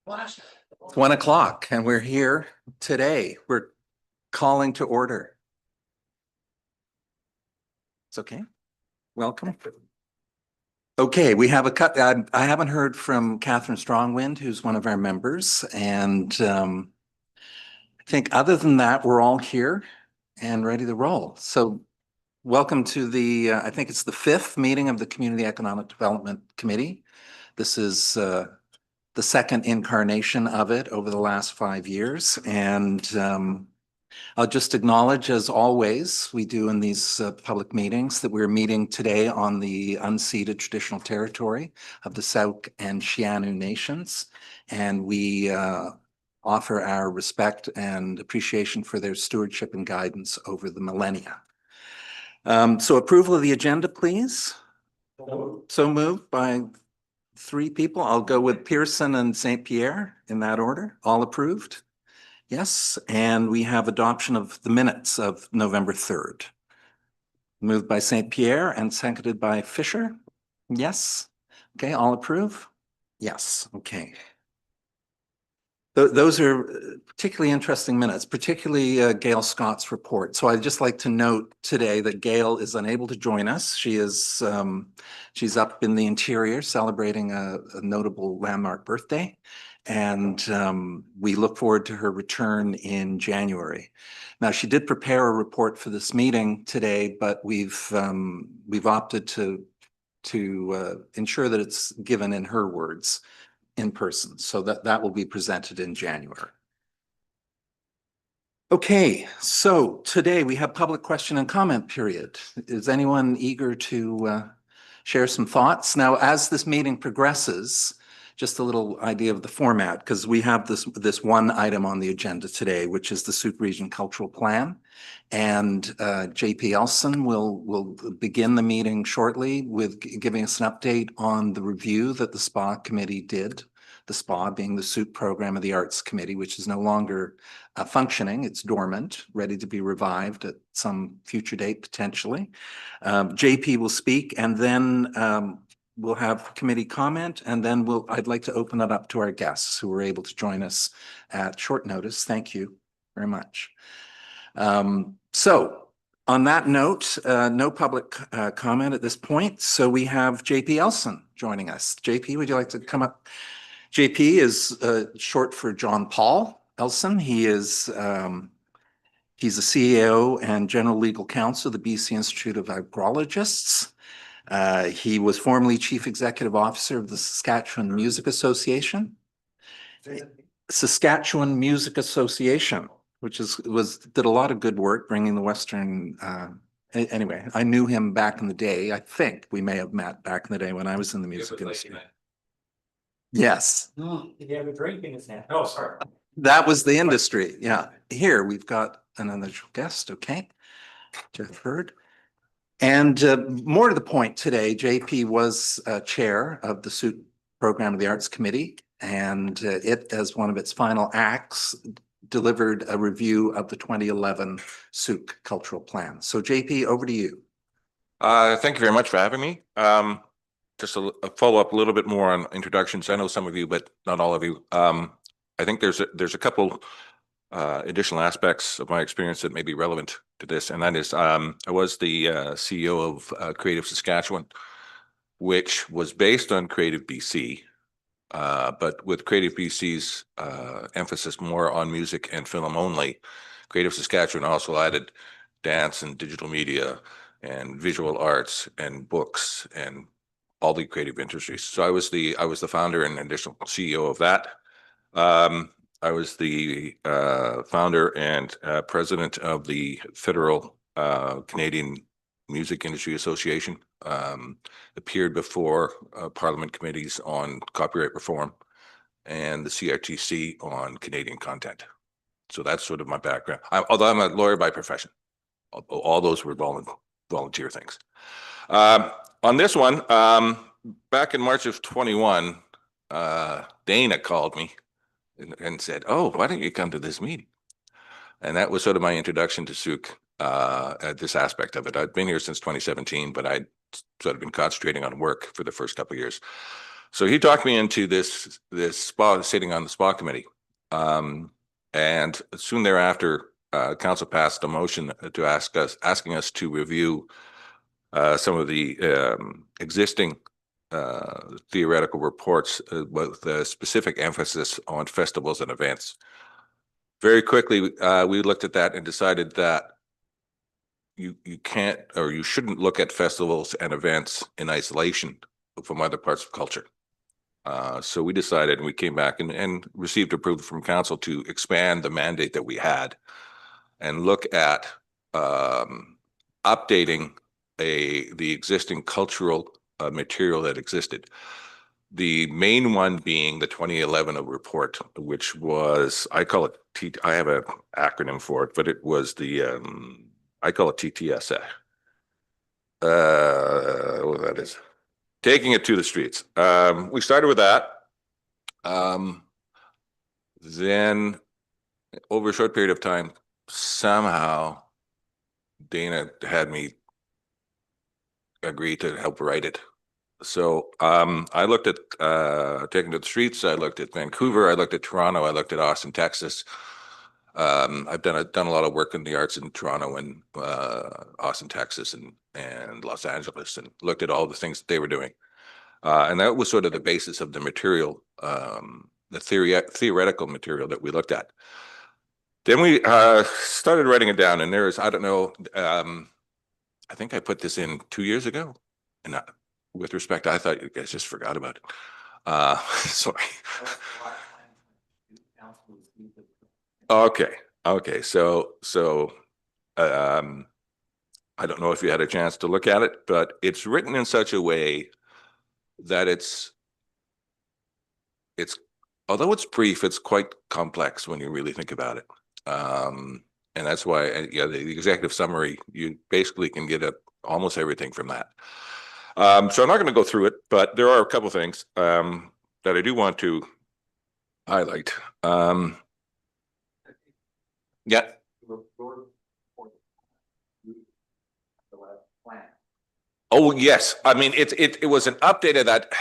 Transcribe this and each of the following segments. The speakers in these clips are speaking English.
It's 1 o'clock and we're here today. We're calling to order. It's okay. Welcome. Okay, we have a cut. I haven't heard from Catherine Strongwind, who's one of our members. And I think other than that, we're all here and ready to roll. So welcome to the, I think it's the 5th meeting of the Community Economic Development Committee. This is the second incarnation of it over the last 5 years. And I'll just acknowledge, as always, we do in these public meetings, that we're meeting today on the unceded traditional territory of the Sooke and Sianu nations. And we offer our respect and appreciation for their stewardship and guidance over the millennia. So approval of the agenda, please. So moved by 3 people. I'll go with Pearson and St. Pierre in that order. All approved? Yes. And we have adoption of the minutes of November 3rd. Moved by St. Pierre and seconded by Fisher. Yes. Okay. All approve? Yes. Okay. Those are particularly interesting minutes, particularly Gail Scott's report. So I'd just like to note today that Gail is unable to join us. She's up in the interior celebrating a notable landmark birthday. And we look forward to her return in January. Now, she did prepare a report for this meeting today, but we've opted to ensure that it's given in her words in person. So that will be presented in January. Okay, so today we have public question and comment period. Is anyone eager to share some thoughts? Now, as this meeting progresses, just a little idea of the format, because we have this one item on the agenda today, which is the Sooke Region Cultural Plan. And JP Elson will begin the meeting shortly with giving us an update on the review that the SPA committee did. The SPA being the Sooke Program of the Arts Committee, which is no longer functioning. It's dormant, ready to be revived at some future date potentially. JP will speak, and then we'll have committee comment, and then I'd like to open it up to our guests who were able to join us at short notice. Thank you very much. So on that note, no public comment at this point. So we have JP Elson joining us. JP, would you like to come up? JP is short for John Paul Elson. He's the CEO and General Legal Counsel of the BC Institute of Agrologists. He was formerly Chief Executive Officer of the Saskatchewan Music Association. Saskatchewan Music Association, which did a lot of good work bringing the Western. Anyway, I knew him back in the day. I think we may have met back in the day when I was in the music industry. Yes. Did you have a drink in his hand? Oh, sorry. That was the industry. Yeah. Here we've got another guest. Okay. Jeff Hurd. And more to the point today, JP was chair of the Sooke Program of the Arts Committee, and it, as one of its final acts, delivered a review of the 2011 Sooke Cultural Plan. So JP, over to you. Thank you very much for having me. Just a follow up a little bit more on introductions. I know some of you, but not all of you. I think there's a couple additional aspects of my experience that may be relevant to this, and that is I was the CEO of Creative Saskatchewan, which was based on Creative BC, but with Creative BC's emphasis more on music and film only. Creative Saskatchewan also added dance and digital media and visual arts and books and all the creative industries. So I was the founder and additional CEO of that. I was the founder and president of the Federal Canadian Music Industry Association. Appeared before Parliament committees on copyright reform and the CRTC on Canadian content. So that's sort of my background. Although I'm a lawyer by profession, all those were volunteer things. On this one, back in March of 21, Dana called me and said, "Oh, why don't you come to this meeting?" And that was sort of my introduction to Sooke, at this aspect of it. I'd been here since 2017, but I'd sort of been concentrating on work for the first couple of years. So he talked me into this spa, sitting on the spa committee. And soon thereafter, council passed a motion to asking us to review some of the existing theoretical reports with a specific emphasis on festivals and events. Very quickly, we looked at that and decided that you can't, or you shouldn't look at festivals and events in isolation from other parts of culture. So we decided, and we came back and received approval from council to expand the mandate that we had and look at updating the existing cultural material that existed. The main one being the 2011 report, which was, I call it I have an acronym for it, but it was the I call it TTSA. What that is, taking it to the streets. We started with that. Then over a short period of time, somehow Dana had me agree to help write it. So I looked at taking to the streets. I looked at Vancouver. I looked at Toronto. I looked at Austin, Texas. I've done a lot of work in the arts in Toronto and Austin, Texas, and Los Angeles, and looked at all the things that they were doing. And that was sort of the basis of the material, the theoretical material that we looked at. Then we started writing it down, and there's, I don't know, I think I put this in 2 years ago, and with respect, I thought you guys just forgot about it. Sorry. Okay. So I don't know if you had a chance to look at it, but it's written in such a way that it's although it's brief, it's quite complex when you really think about it. And that's why, yeah, the executive summary, you basically can get at almost everything from that. So I'm not going to go through it, but there are a couple things that I do want to highlight. Yeah. Oh yes, I mean it was an update of that,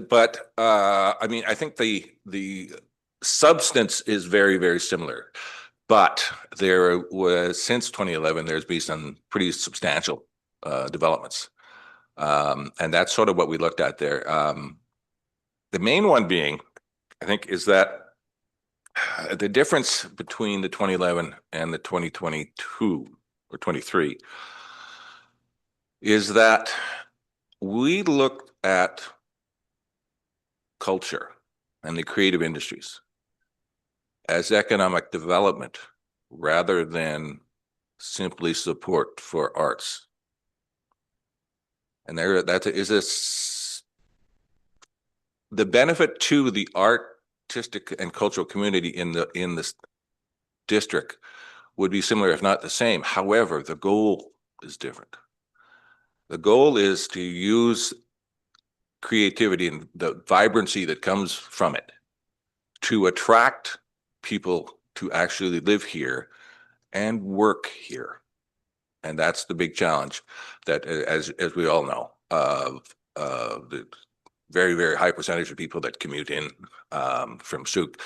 but I mean I think the substance is very, very similar, but there was, since 2011, there's been some pretty substantial developments, and that's sort of what we looked at there. The main one being, I think, is that the difference between the 2011 and the 2022 or 23 is that we looked at culture and the creative industries as economic development rather than simply support for arts. And that is the benefit to the artistic and cultural community in this district would be similar, if not the same. However, the goal is different. The goal is to use creativity and the vibrancy that comes from it to attract people to actually live here and work here. And that's the big challenge that, as we all know, of the very, very high percentage of people that commute in from Sooke.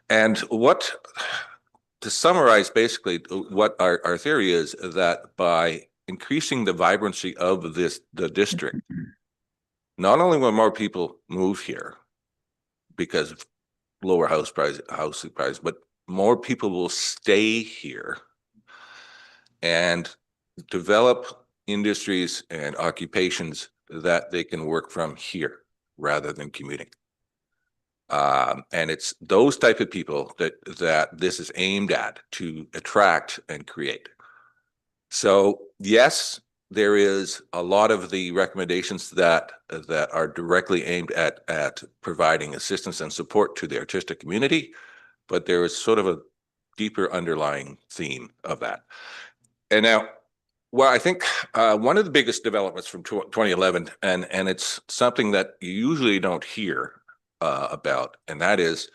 And to summarize, basically, what our theory is that by increasing the vibrancy of the district, not only will more people move here because of lower house price, but more people will stay here and develop industries and occupations that they can work from here rather than commuting. And it's those type of people that this is aimed at to attract and create. So yes, there is a lot of the recommendations that are directly aimed at providing assistance and support to the artistic community, but there is sort of a deeper underlying theme of that. And now, well, I think one of the biggest developments from 2011, and it's something that you usually don't hear about, and that is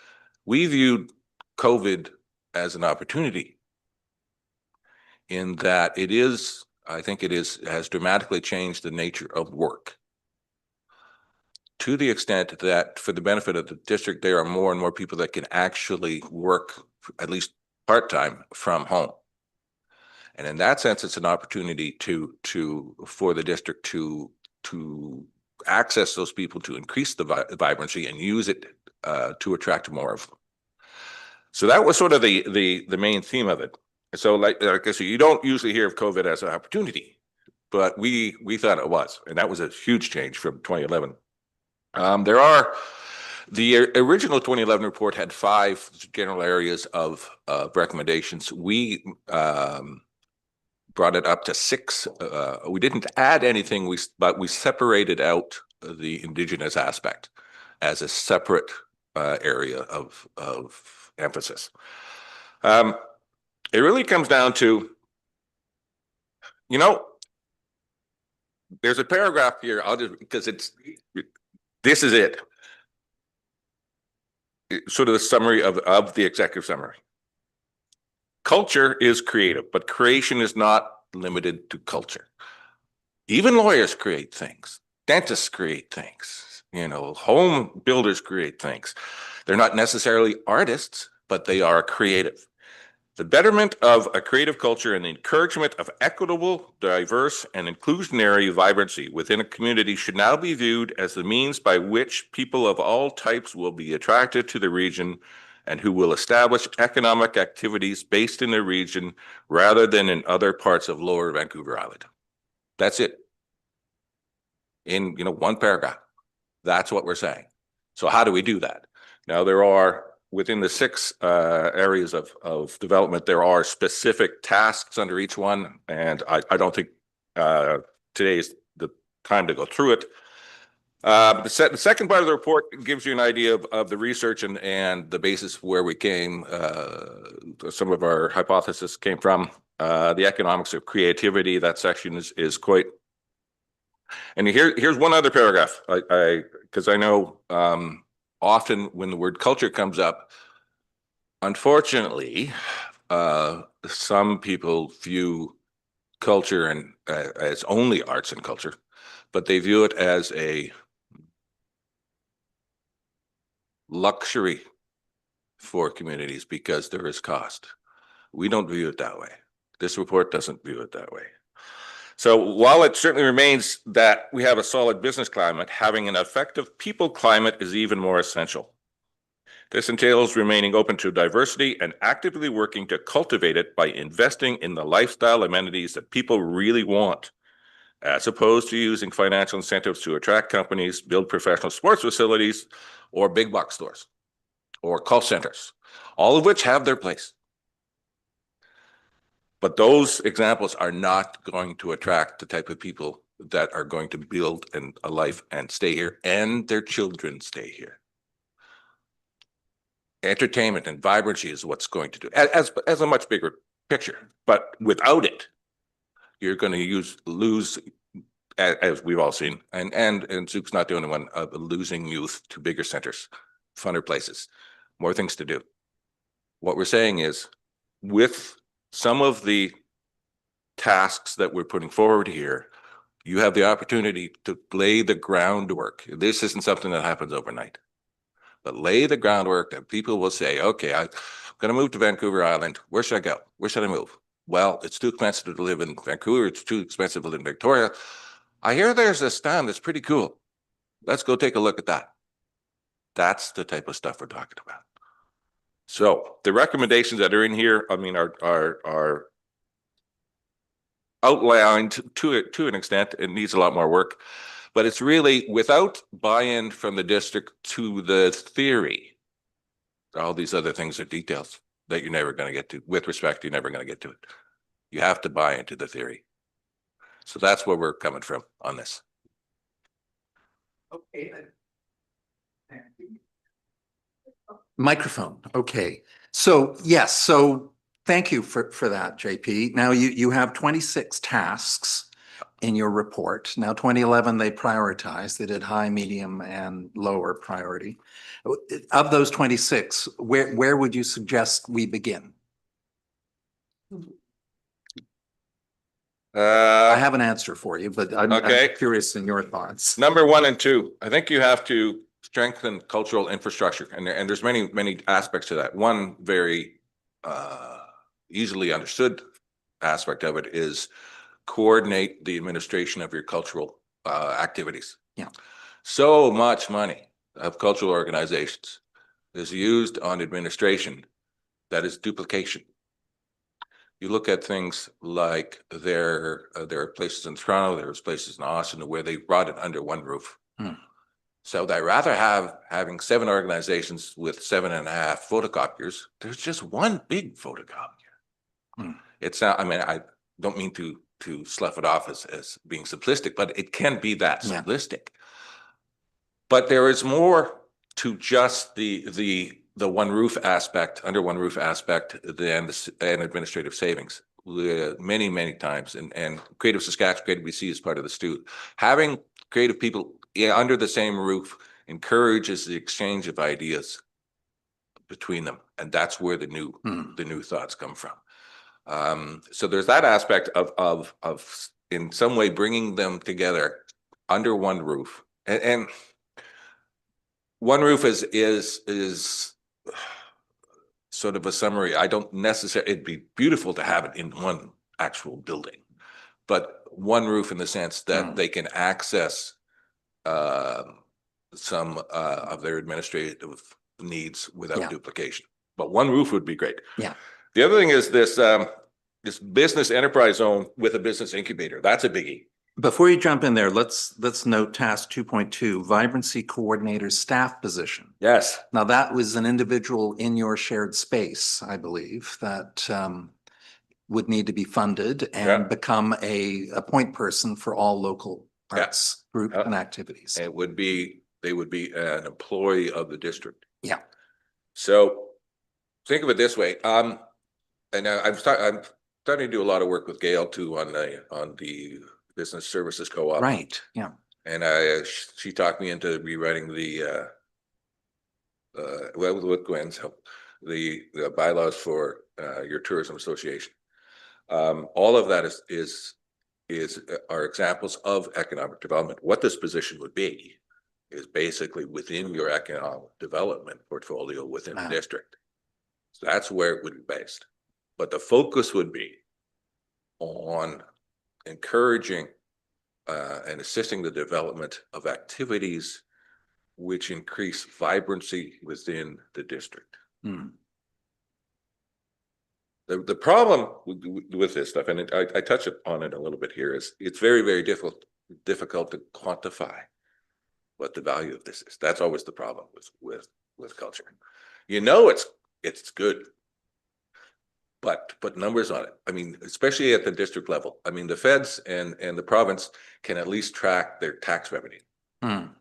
we viewed COVID as an opportunity in that I think it has dramatically changed the nature of work to the extent that for the benefit of the district, there are more and more people that can actually work at least part-time from home. And in that sense, it's an opportunity for the district to access those people, to increase the vibrancy and use it to attract more of them. So that was sort of the main theme of it. So like I said, you don't usually hear of COVID as an opportunity, but we thought it was, and that was a huge change from 2011. The original 2011 report had 5 general areas of recommendations. We brought it up to 6. We didn't add anything, but we separated out the Indigenous aspect as a separate area of emphasis. It really comes down to, there's a paragraph here. I'll just, because this is it. Sort of the summary of the executive summary. Culture is creative, but creation is not limited to culture. Even lawyers create things. Dentists create things. Home builders create things. They're not necessarily artists, but they are creative. The betterment of a creative culture and the encouragement of equitable, diverse, and inclusionary vibrancy within a community should now be viewed as the means by which people of all types will be attracted to the region and who will establish economic activities based in the region rather than in other parts of Lower Vancouver Island. That's it. In one paragraph. That's what we're saying. So how do we do that? Now there are, within the 6 areas of development, there are specific tasks under each one, and I don't think today is the time to go through it. The second part of the report gives you an idea of the research and the basis where we came. Some of our hypothesis came from the economics of creativity. That section is quite. And here's one other paragraph. Because I know often when the word culture comes up, unfortunately, some people view culture and as only arts and culture, but they view it as a luxury for communities because there is cost. We don't view it that way. This report doesn't view it that way. So while it certainly remains that we have a solid business climate, having an effective people climate is even more essential. This entails remaining open to diversity and actively working to cultivate it by investing in the lifestyle amenities that people really want, as opposed to using financial incentives to attract companies, build professional sports facilities, or big box stores, or call centers, all of which have their place. But those examples are not going to attract the type of people that are going to build a life and stay here, and their children stay here. Entertainment and vibrancy is what's going to do, as a much bigger picture. But without it, you're going to lose, as we've all seen, and Sooke's not the only one, of losing youth to bigger centers, funner places, more things to do. What we're saying is, with some of the tasks that we're putting forward here, you have the opportunity to lay the groundwork. This isn't something that happens overnight, but lay the groundwork that people will say, okay, I'm going to move to Vancouver Island. Where should I go? Where should I move? Well, it's too expensive to live in Vancouver. It's too expensive to live in Victoria. I hear there's a town that's pretty cool. Let's go take a look at that. That's the type of stuff we're talking about. So the recommendations that are in here, I mean, are outlined to an extent. It needs a lot more work, but it's really without buy-in from the district to the theory. All these other things are details that you're never going to get to. With respect, you're never going to get to it. You have to buy into the theory. So that's where we're coming from on this. Okay. Microphone. Okay. So yes. So thank you for that, JP. Now you have 26 tasks in your report. Now 2011, they prioritized. They did high, medium, and lower priority. Of those 26, where would you suggest we begin? I have an answer for you, but I'm Okay. curious in your thoughts. Number 1 and 2, I think you have to strengthen cultural infrastructure, and there's many aspects to that. One very easily understood aspect of it is coordinate the administration of your cultural activities. Yeah. So much money of cultural organizations is used on administration that is duplication. You look at things like there are places in Toronto, there's places in Austin where they brought it under one roof. So I'd rather having 7 organizations with 7.5 photocopiers. There's just one big photocopier. It's not, I mean, I don't mean to slough it off as being simplistic, but it can be that simplistic. But there is more to just the one roof aspect, under one roof aspect than an administrative savings. Many times, and Creative Saskatchewan, Creative BC is part of the stew. Having creative people under the same roof encourages the exchange of ideas between them, and that's where the new thoughts come from. So there's that aspect of in some way bringing them together under one roof, and one roof is sort of a summary. I don't necessarily, it'd be beautiful to have it in one actual building, but one roof in the sense that they can access some of their administrative needs without duplication. But one roof would be great. Yeah. The other thing is this business enterprise zone with a business incubator. That's a biggie. Before you jump in there, let's note task 2.2, vibrancy coordinator staff position. Yes. Now that was an individual in your shared space, I believe, that would need to be funded and become a point person for all local arts group and activities. They would be an employee of the district. Yeah. So think of it this way. And I'm starting to do a lot of work with Gail too on the business services co-op. Right. Yeah. And she talked me into rewriting the with Gwen's help, the bylaws for your tourism association. All of that are examples of economic development. What this position would be is basically within your economic development portfolio within the district. So that's where it would be based. But the focus would be on encouraging and assisting the development of activities which increase vibrancy within the district. The problem with this stuff, and I touch on it a little bit here, is it's very difficult to quantify what the value of this is. That's always the problem with culture. You know, it's good, but put numbers on it. I mean, especially at the district level. I mean, the feds and the province can at least track their tax revenue.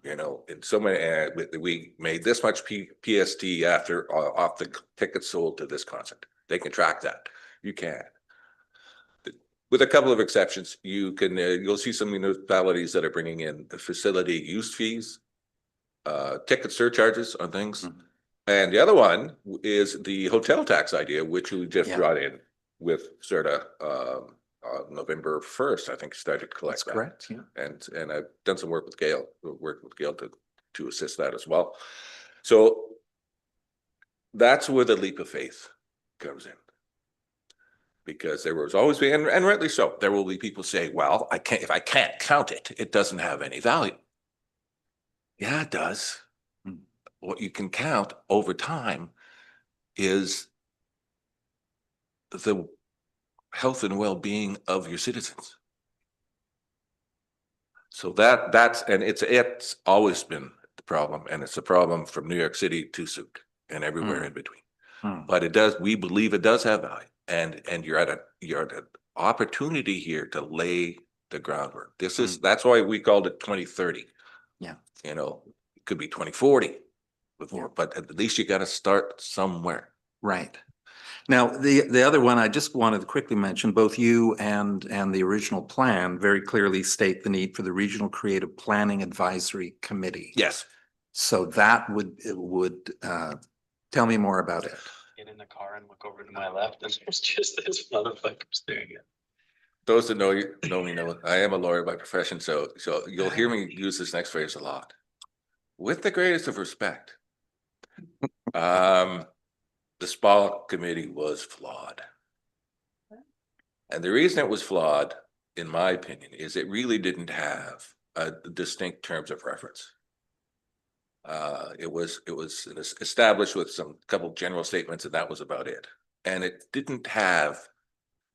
You know, in so many, we made this much PST after off the tickets sold to this concert. They can track that. You can. With a couple of exceptions, you'll see some municipalities that are bringing in the facility use fees, ticket surcharges on things. And the other one is the hotel tax idea, which we just brought in with sort of November 1st, I think, started to collect. That's correct. Yeah. And I've done some work with Gail, to assist that as well. So that's where the leap of faith comes in. Because there was always be, and rightly so, there will be people say, well, if I can't count it, it doesn't have any value. Yeah, it does. What you can count over time is the health and well-being of your citizens. So it's always been the problem, and it's a problem from New York City to Sooke and everywhere in between. But we believe it does have value, and you're at an opportunity here to lay the groundwork. That's why we called it 2030. Yeah. You know, it could be 2040 before, but at least you got to start somewhere. Right. Now, the other one I just wanted to quickly mention, both you and the original plan very clearly state the need for the Regional Creative Planning Advisory Committee. Yes. So that would tell me more about it. Get in the car and look over to my left and there's just this motherfucker staring at those that know me know I am a lawyer by profession, so you'll hear me use this next phrase a lot. With the greatest of respect, the SPA committee was flawed. And the reason it was flawed, in my opinion, is it really didn't have a distinct terms of reference. It was established with some couple general statements, and that was about it. And it didn't have,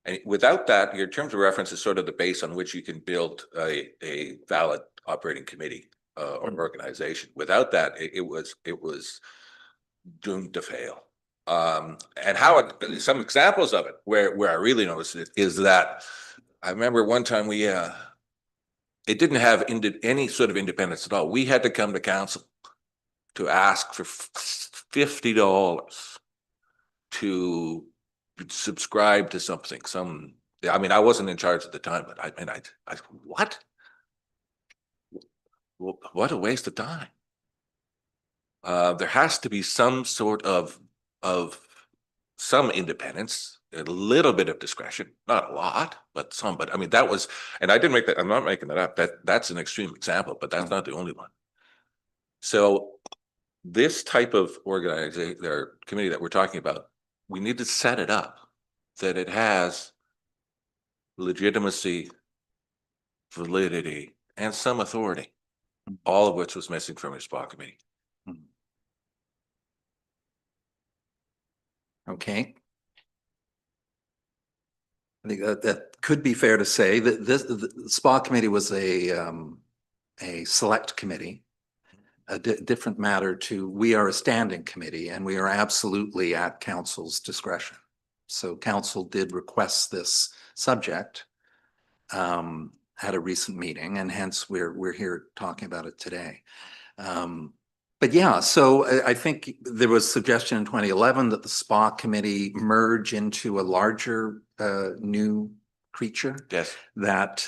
and without that, your terms of reference is sort of the base on which you can build a valid operating committee or organization. Without that, it was doomed to fail. And how it, some examples of it where I really noticed it is that I remember one time it didn't have any sort of independence at all. We had to come to council to ask for $50 to subscribe to something. I mean, I wasn't in charge at the time, but I what? What a waste of time. There has to be some sort of some independence, a little bit of discretion, not a lot, but some. But I mean, that was, and I didn't make that. I'm not making that up. That's an extreme example, but that's not the only one. So this type of organization or committee that we're talking about, we need to set it up that it has legitimacy, validity, and some authority, all of which was missing from your SPA committee. Okay. I think that could be fair to say that the SPA committee was a select committee, a different matter to, we are a standing committee and we are absolutely at council's discretion. So council did request this subject at a recent meeting, and hence we're here talking about it today. But yeah, so I think there was suggestion in 2011 that the SPA committee merge into a larger new creature. Yes. That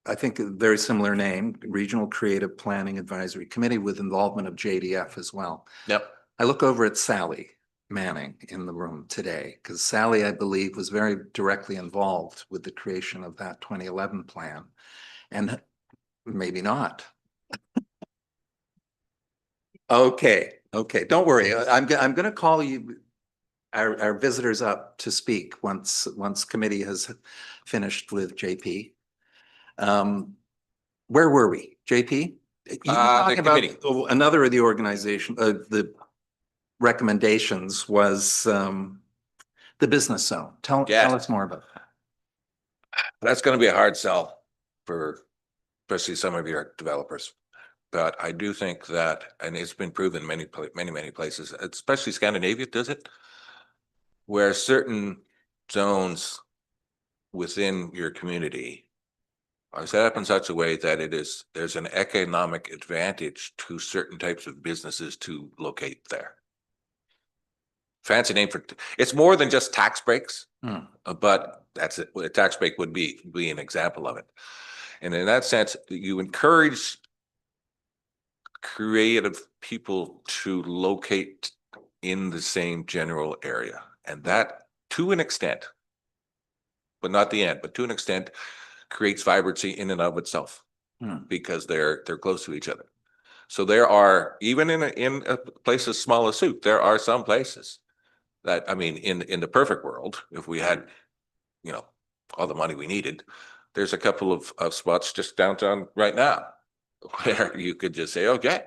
I think a very similar name, Regional Creative Planning Advisory Committee, with involvement of JDF as well. Yep. I look over at Sally Manning in the room today, because Sally, I believe, was very directly involved with the creation of that 2011 plan, and maybe not. Okay, don't worry. I'm going to call you, our visitors up to speak once committee has finished with JP. Where were we, JP? You were talking about another of the organization, the recommendations was the business zone. Tell us more about that. That's going to be a hard sell for especially some of your developers. But I do think that, and it's been proven many places, especially Scandinavia does it, where certain zones within your community are set up in such a way that there's an economic advantage to certain types of businesses to locate there. Fancy name for it's more than just tax breaks, but that's it. A tax break would be an example of it. And in that sense, you encourage creative people to locate in the same general area, and that to an extent, but not the end, but to an extent creates vibrancy in and of itself because they're close to each other. So there are, even in a place as small as Sooke, there are some places that, I mean, in the perfect world, if we had, you know, all the money we needed, there's a couple of spots just downtown right now where you could just say, okay,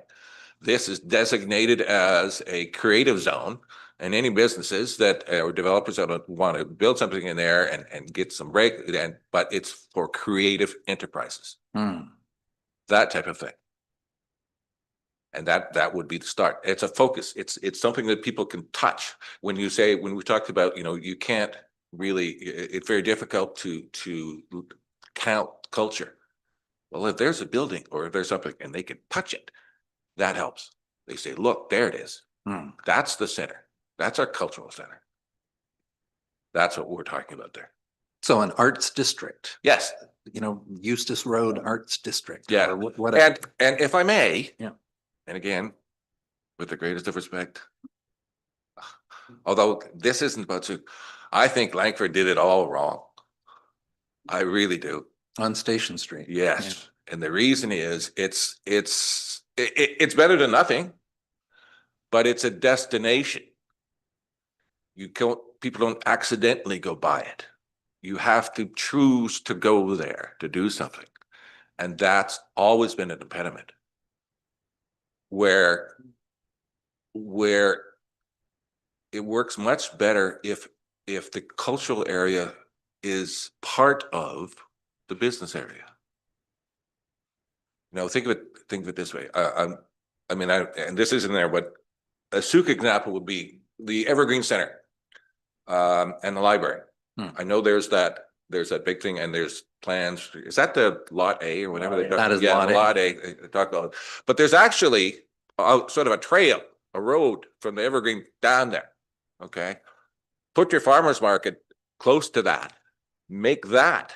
this is designated as a creative zone, and any businesses that or developers that want to build something in there and get some break, but it's for creative enterprises, that type of thing. And that would be the start. It's a focus. It's something that people can touch. When we talked about, you know, you can't really, it's very difficult to count culture. Well, if there's a building or if there's something and they can touch it, that helps. They say, look, there it is. That's the center. That's our cultural center. That's what we're talking about there. So an arts district. Yes. You know, Eustis Road Arts District. Yeah. Or what and if I may, yeah. And again, with the greatest of respect, although this isn't about Sooke, I think Langford did it all wrong. I really do. On Station Street. Yes. And the reason is it's better than nothing, but it's a destination. People don't accidentally go by it. You have to choose to go there to do something. And that's always been an impediment. Where it works much better if the cultural area is part of the business area. You know, think of it this way. And this isn't there, but a Sooke example would be the Evergreen Center, and the library. I know there's that big thing, and there's plans. Is that the Lot A or whatever they talk? That is Yeah, Lot A. Lot A. They talk about, but there's actually sort of a trail, a road from the Evergreen down there. Okay, put your farmers market close to that. Make that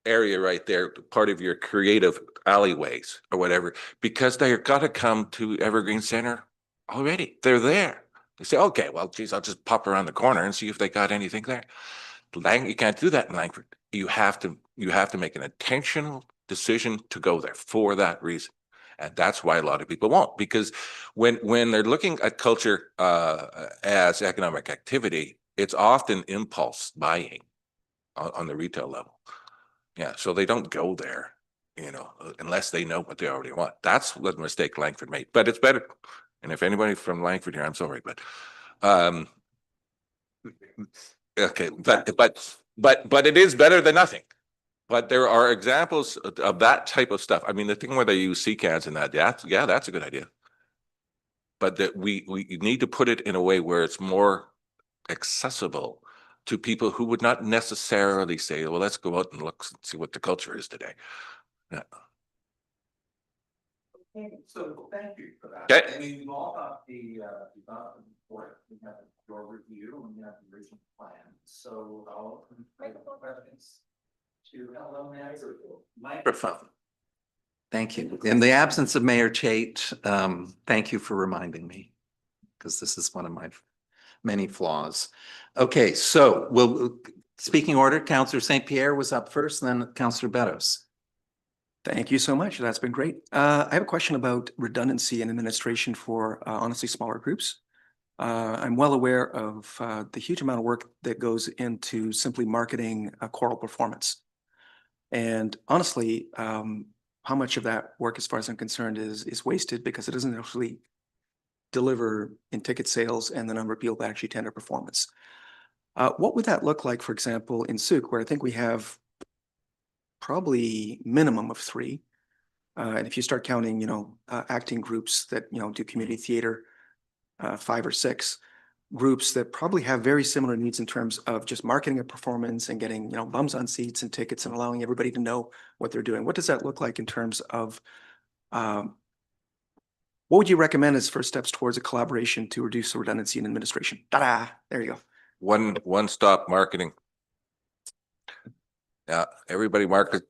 area right there part of your creative alleyways or whatever, because they're gonna come to Evergreen Center already. They're there. They say, okay, well, geez, I'll just pop around the corner and see if they got anything there. You can't do that in Langford. You have to make an intentional decision to go there for that reason. And that's why a lot of people won't, because when they're looking at culture as economic activity, it's often impulse buying on the retail level. Yeah, so they don't go there, you know, unless they know what they already want. That's the mistake Langford made, but it's better. And if anybody from Langford here, I'm sorry, but okay, but it is better than nothing. But there are examples of that type of stuff. I mean, the thing where they use sea cans and that, yeah, that's a good idea. But that we need to put it in a way where it's more accessible to people who would not necessarily say, well, let's go out and look and see what the culture is today. Yeah. Okay, so thank you for that. Okay. I mean, we've all got the report, we have your review, and we have the original plan, so I'll invite questions to hello Microphone. Thank you. In the absence of Mayor Chait, thank you for reminding me, because this is one of my many flaws. Okay, so speaking order, Councillor St. Pierre was up first, and then Councillor Beddoes. Thank you so much. That's been great. I have a question about redundancy and administration for honestly smaller groups. I'm well aware of the huge amount of work that goes into simply marketing a choral performance. And honestly, how much of that work, as far as I'm concerned, is wasted because it doesn't actually deliver in ticket sales and the number of people that actually attend a performance. What would that look like, for example, in Sooke, where I think we have probably minimum of 3. And if you start counting, acting groups that, do community theater, 5 or 6 groups that probably have very similar needs in terms of just marketing a performance and getting, bums on seats and tickets and allowing everybody to know what they're doing. What does that look like in terms of, what would you recommend as first steps towards a collaboration to reduce the redundancy in administration? Ta-da! There you go. One-stop marketing. Yeah, everybody market.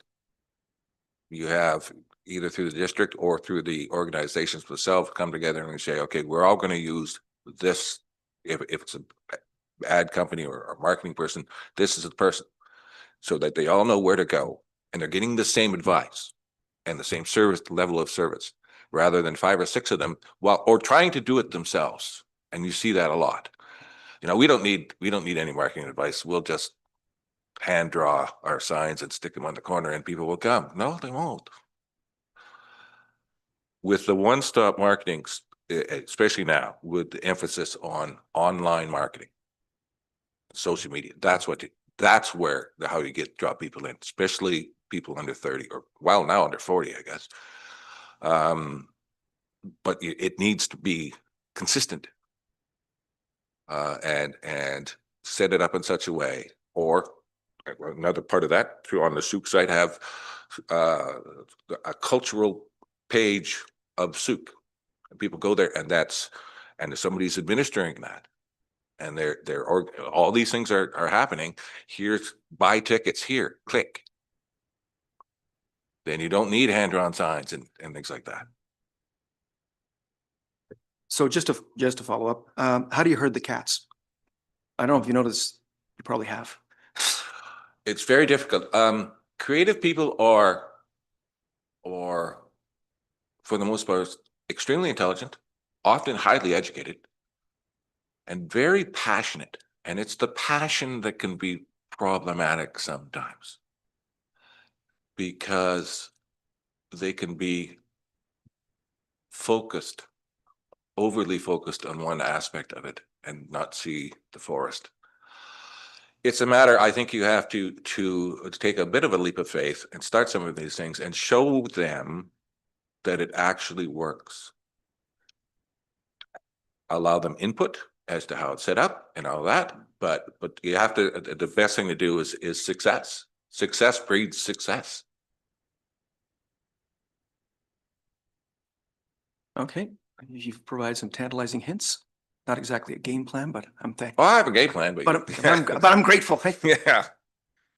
You have either through the district or through the organizations themselves come together and we say, okay, we're all going to use this. If it's an ad company or a marketing person, this is the person, so that they all know where to go and they're getting the same advice and the same service level of service, rather than 5 or 6 of them or trying to do it themselves. And you see that a lot. We don't need any marketing advice. We'll just hand draw our signs and stick them on the corner and people will come. No, they won't. With the one-stop marketing, especially now with the emphasis on online marketing, social media, that's where how you draw people in, especially people under 30 or now under 40, I guess. But it needs to be consistent and set it up in such a way, or another part of that on the Sooke site have a cultural page of Sooke. People go there and if somebody's administering that and all these things are happening, here's buy tickets here, click. Then you don't need hand-drawn signs and things like that. So just to follow up, how do you herd the cats? I don't know if you noticed, you probably have. It's very difficult. Creative people are, for the most part, extremely intelligent, often highly educated, and very passionate. And it's the passion that can be problematic sometimes, because they can be focused, overly focused on one aspect of it and not see the forest. It's a matter, I think you have to take a bit of a leap of faith and start some of these things and show them that it actually works. Allow them input as to how it's set up and all that, but you have to, the best thing to do is success. Success breeds success. Okay, you've provided some tantalizing hints. Not exactly a game plan, but I'm Well, thankful. I have a game plan, But I'm grateful. yeah,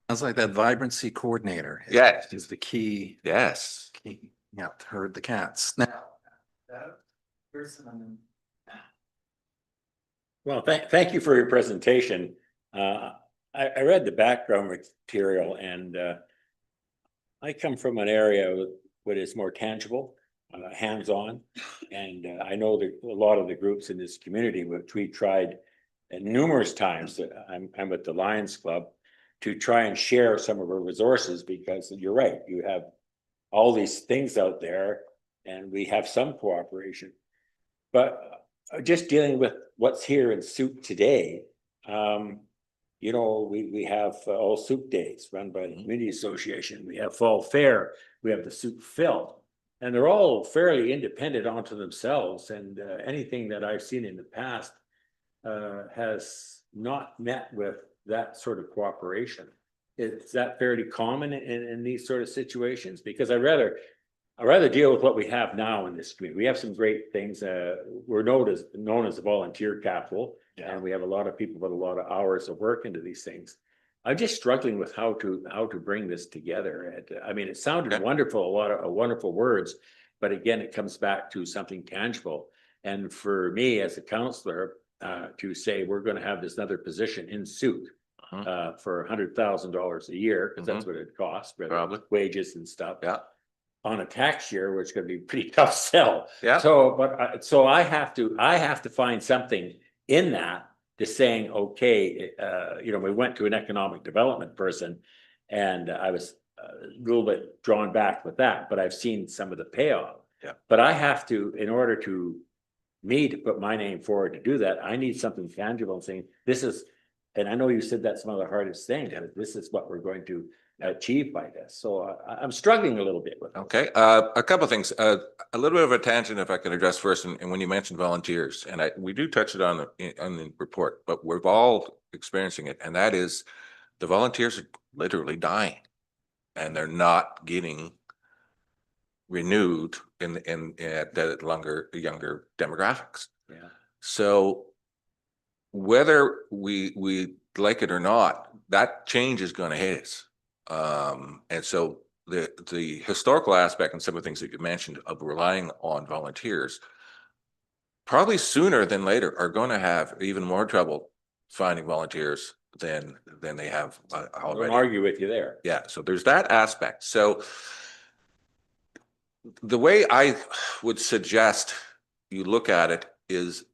Sounds like that vibrancy coordinator. Yes. Is the key. yes. Yeah, to herd the cats. Now, that person, Well, thank you for your presentation. I read the background material, and I come from an area what is more tangible, hands-on. And I know that a lot of the groups in this community, which we tried numerous times, I'm with the Lions Club, to try and share some of our resources, because you're right, you have all these things out there and we have some cooperation. But just dealing with what's here in Sooke today, you know, we have all Sooke days run by the community association. We have fall fair. We have the Sooke Phil, and they're all fairly independent onto themselves. And anything that I've seen in the past has not met with that sort of cooperation. Is that fairly common in these sort of situations? Because I'd rather deal with what we have now in this community. We have some great things. We're known as a volunteer capital, and we have a lot of people with a lot of hours of work into these things. I'm just struggling with how to bring this together. And I mean, it sounded wonderful, a lot of wonderful words, but again, it comes back to something tangible. And for me as a counselor, to say we're going to have this other position in Sooke for $100,000 a year, because that's what it costs, Probably. wages and stuff. Yeah. On a tax year, which could be pretty tough sell. Yeah. So, but so I have to find something in that to saying, okay, you know, we went to an economic development person, and I was a little bit drawn back with that, but I've seen some of the payoff. Yeah. But I have to, in order to put my name forward to do that, I need something tangible and saying, this is, and I know you said that's one of the hardest things, but this is what we're going to achieve by this. So I'm struggling a little bit with it. Okay, a couple of things. A little bit of a tangent, if I can address first, and when you mentioned volunteers, and we do touch it on the report, but we're all experiencing it, and that is the volunteers are literally dying, and they're not getting renewed in the younger demographics. Yeah. So whether we like it or not, that change is going to hit us. And so the historical aspect and some of the things that you mentioned of relying on volunteers, probably sooner than later, are going to have even more trouble finding volunteers than they have I already. don't argue with you there. Yeah, so there's that aspect. So the way I would suggest you look at it is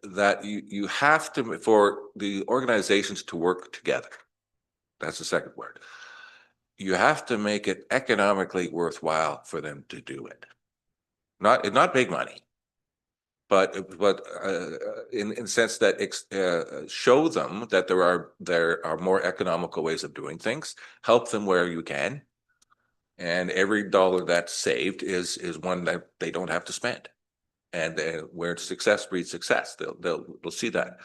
that you have to, for the organizations to work together. That's the second word. You have to make it economically worthwhile for them to do it. Not big money, but in the sense that show them that there are more economical ways of doing things. Help them where you can, and every dollar that's saved is one that they don't have to spend. And where success breeds success, they'll see that.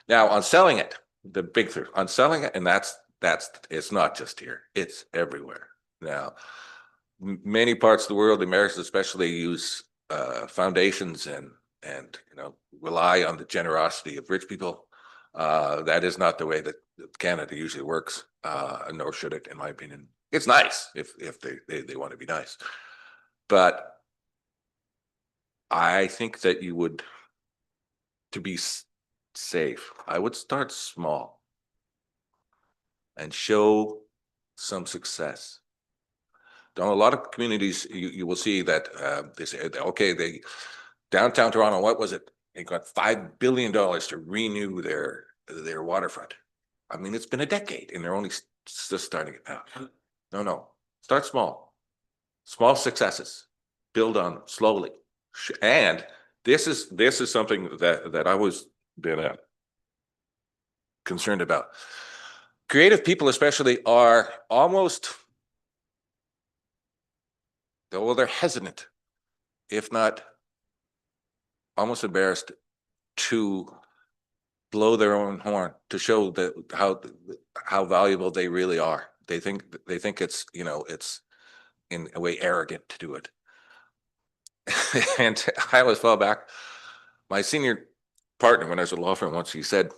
Now on selling it, the big thing on selling it, and that's it's not just here, it's everywhere. Now, many parts of the world, the Americans especially, use foundations and you know, rely on the generosity of rich people. That is not the way that Canada usually works, nor should it, in my opinion. It's nice if they want to be nice, but I think that you would, to be safe, I would start small. and show some success. Now, a lot of communities, you will see that they say, okay, downtown Toronto, what was it? They got $5 billion to renew their waterfront. I mean, it's been a decade and they're only just starting it out. No, start small. Small successes, build on them slowly. And this is something that I was been concerned about. Creative people especially are almost, well, they're hesitant, if not almost embarrassed, to blow their own horn to show that how valuable they really are. They think it's, you know, it's in a way arrogant to do it. And I always fall back. My senior partner, when I was at law firm once, he said,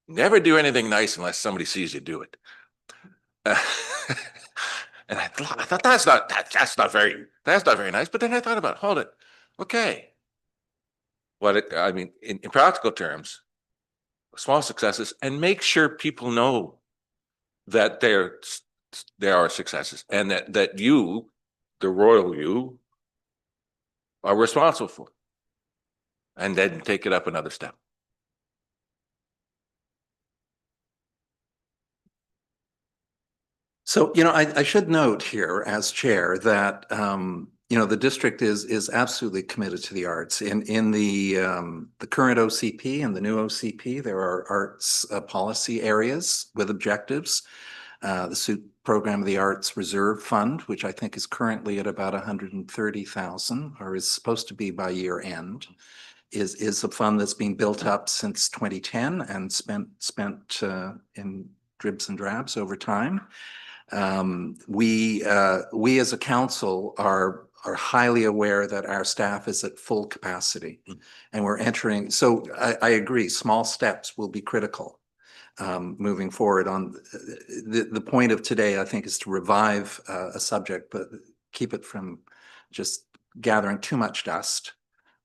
never do anything nice unless somebody sees you do it. And I thought that's not very nice. But then I thought about, hold it, okay. I mean, in practical terms, small successes, and make sure people know that there are successes, and that you, the royal you, are responsible for, and then take it up another step. So, you know, I should note here as chair that, you know, the district is absolutely committed to the arts. In the current OCP and the new OCP, there are arts policy areas with objectives. The Sooke Program of the Arts Reserve Fund, which I think is currently at about 130,000, or is supposed to be by year end, is a fund that's been built up since 2010 and spent in dribs and drabs over time. We as a council are highly aware that our staff is at full capacity, and we're entering. So I agree, small steps will be critical moving forward. On the point of today, I think, is to revive a subject, but keep it from just gathering too much dust.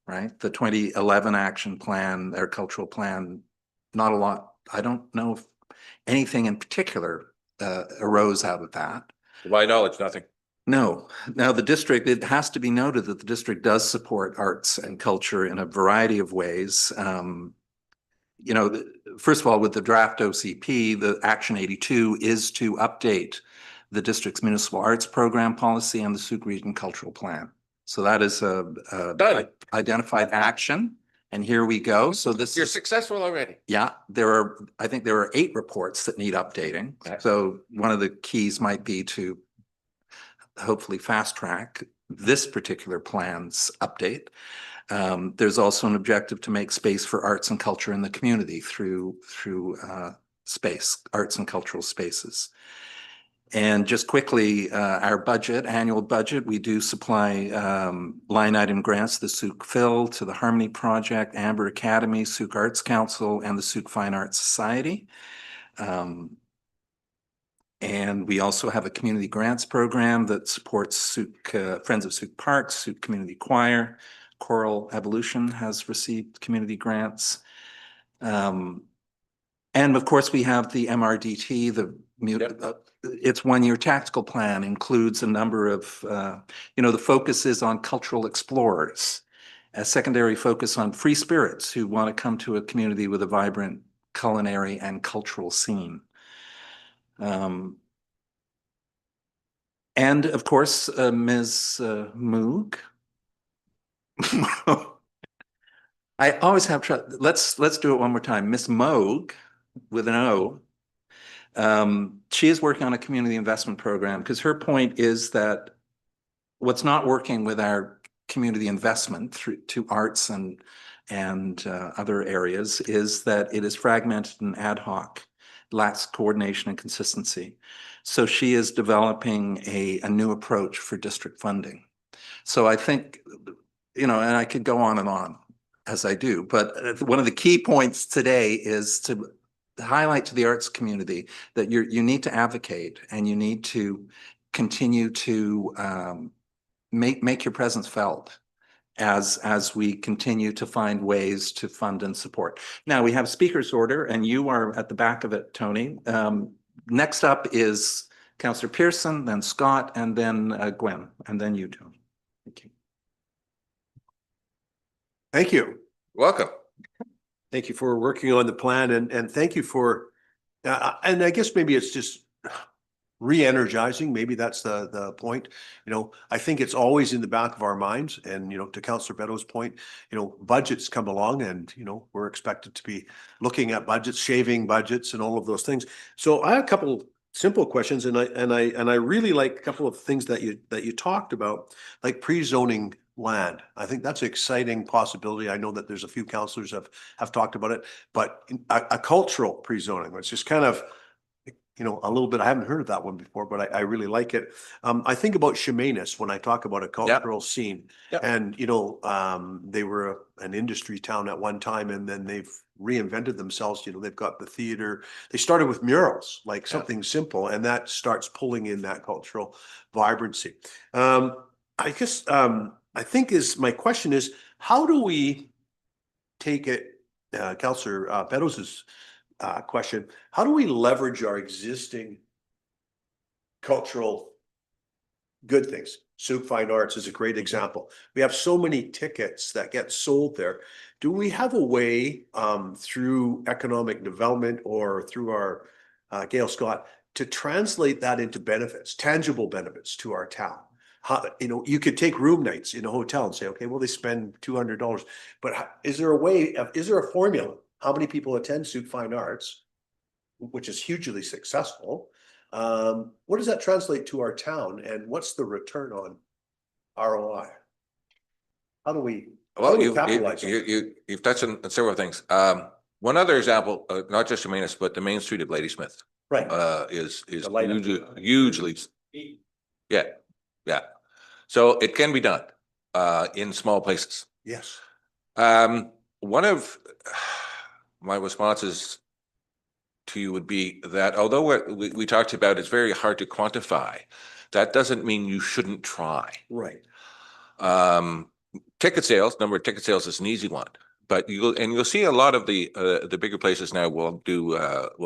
Right, the 2011 action plan, their cultural plan, not a lot. I don't know if anything in particular arose out of that. To my knowledge, nothing. No. Now, the district, it has to be noted that the district does support arts and culture in a variety of ways. You know, first of all, with the draft OCP, the Action 82 is to update the district's municipal arts program policy and the Sooke Region Cultural Plan. So that is a identified action. And here we go. So You're successful already. Yeah, I think there are 8 reports that need updating. Okay. So one of the keys might be to hopefully fast track this particular plan's update. There's also an objective to make space for arts and culture in the community through space, arts and cultural spaces. And just quickly, our budget, annual budget, we do supply line item grants, the Sooke Phil, to the Harmony Project, Amber Academy, Sooke Arts Council, and the Sooke Fine Arts Society. And we also have a community grants program that supports Sooke, Friends of Sooke Parks, Sooke Community Choir. Choral Evolution has received community grants. And of course, we have the MRDT, its one-year tactical plan includes a number of, you know, the focus is on cultural explorers, a secondary focus on free spirits who want to come to a community with a vibrant culinary and cultural scene. And of course, Ms. Moog. I always have trouble. Let's do it one more time. Miss Moog with an O. She is working on a community investment program because her point is that what's not working with our community investment to arts and other areas is that it is fragmented and ad hoc, lacks coordination and consistency. So she is developing a new approach for district funding. So I think, you know, and I could go on and on as I do, but one of the key points today is to highlight to the arts community that you need to advocate and you need to continue to make your presence felt as we continue to find ways to fund and support. Now we have speaker's order, and you are at the back of it, Tony. next up is Councillor Pearson, then Scott, and then Gwen, and then you two. Thank you. Thank you. Welcome. Thank you for working on the plan and thank you for, and I guess maybe it's just re-energizing. Maybe that's the point. You know, I think it's always in the back of our minds and, you know, to Councillor Beto's point, you know, budgets come along and, you know, we're expected to be looking at budgets, shaving budgets and all of those things. So I have a couple simple questions and I really like a couple of things that you talked about, like pre-zoning land. I think that's an exciting possibility. I know that there's a few councillors have talked about it, but a cultural pre-zoning, which is kind of, you know, a little bit, I haven't heard of that one before, but I really like it. I think about Chemainus when I talk about a cultural scene. Yep. And, you know, they were an industry town at one time and then they've reinvented themselves. You know, they've got the theater. They started with murals, like something simple, and that starts pulling in that cultural vibrancy. I guess, I think my question is, how do we take it, Councillor Beddoes' question, how do we leverage our existing cultural good things? Sooke Fine Arts is a great example. We have so many tickets that get sold there. Do we have a way through economic development or through our Gail Scott to translate that into benefits, tangible benefits to our town? You know, you could take room nights in a hotel and say, okay, well, they spend $200, but is there a way, is there a formula? How many people attend Sooke Fine Arts, which is hugely successful? What does that translate to our town and what's the return on ROI? How do we capitalize on it? You've touched on several things. One other example, not just Chemainus, but the main street of Ladysmith, Right. is The light up. hugely, yeah. So it can be done, in small places. Yes. One of my responses to you would be that although we talked about it's very hard to quantify, that doesn't mean you shouldn't try. Right. Ticket sales, number of ticket sales is an easy one, but you'll see a lot of the bigger places now will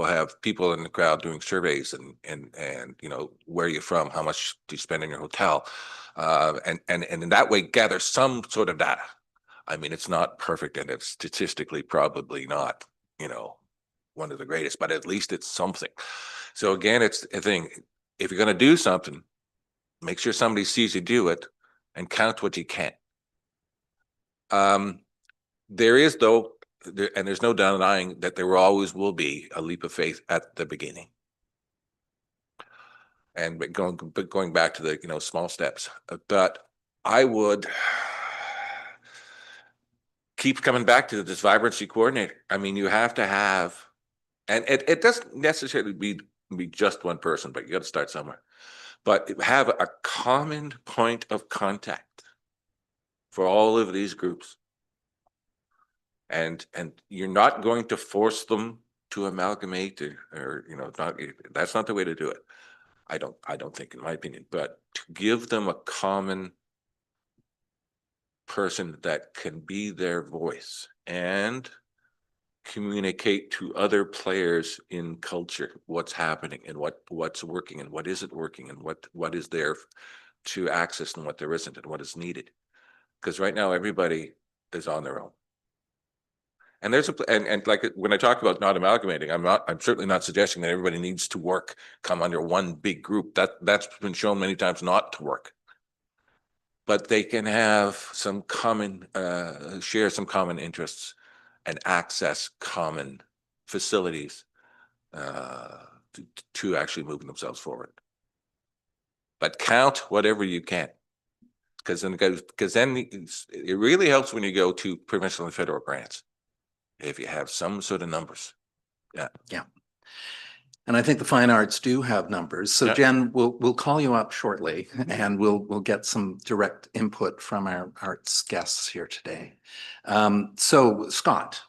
have people in the crowd doing surveys and you know, where you're from, how much do you spend in your hotel, and in that way gather some sort of data. I mean, it's not perfect and it's statistically probably not, you know, one of the greatest, but at least it's something. So again, it's a thing. If you're going to do something, make sure somebody sees you do it and count what you can. There is though, and there's no denying that there always will be a leap of faith at the beginning. And going back to the, you know, small steps, but I would keep coming back to this vibrancy coordinator. I mean, you have to have, and it doesn't necessarily be just one person, but you got to start somewhere. But have a common point of contact for all of these groups. And you're not going to force them to amalgamate or you know, that's not the way to do it. I don't think, in my opinion, but to give them a common person that can be their voice and communicate to other players in culture what's happening and what's working and what isn't working and what is there to access and what there isn't and what is needed. Because right now everybody is on their own. And there's and like when I talk about not amalgamating, I'm certainly not suggesting that everybody needs to come under one big group. That's been shown many times not to work. But they can have some common, share some common interests and access common facilities to actually move themselves forward. But count whatever you can, because then it really helps when you go to provincial and federal grants. If you have some sort of numbers. Yeah. Yeah. And I think the fine arts do have numbers. So Yeah. Jen, we'll call you up shortly and we'll get some direct input from our arts guests here today. So Scott.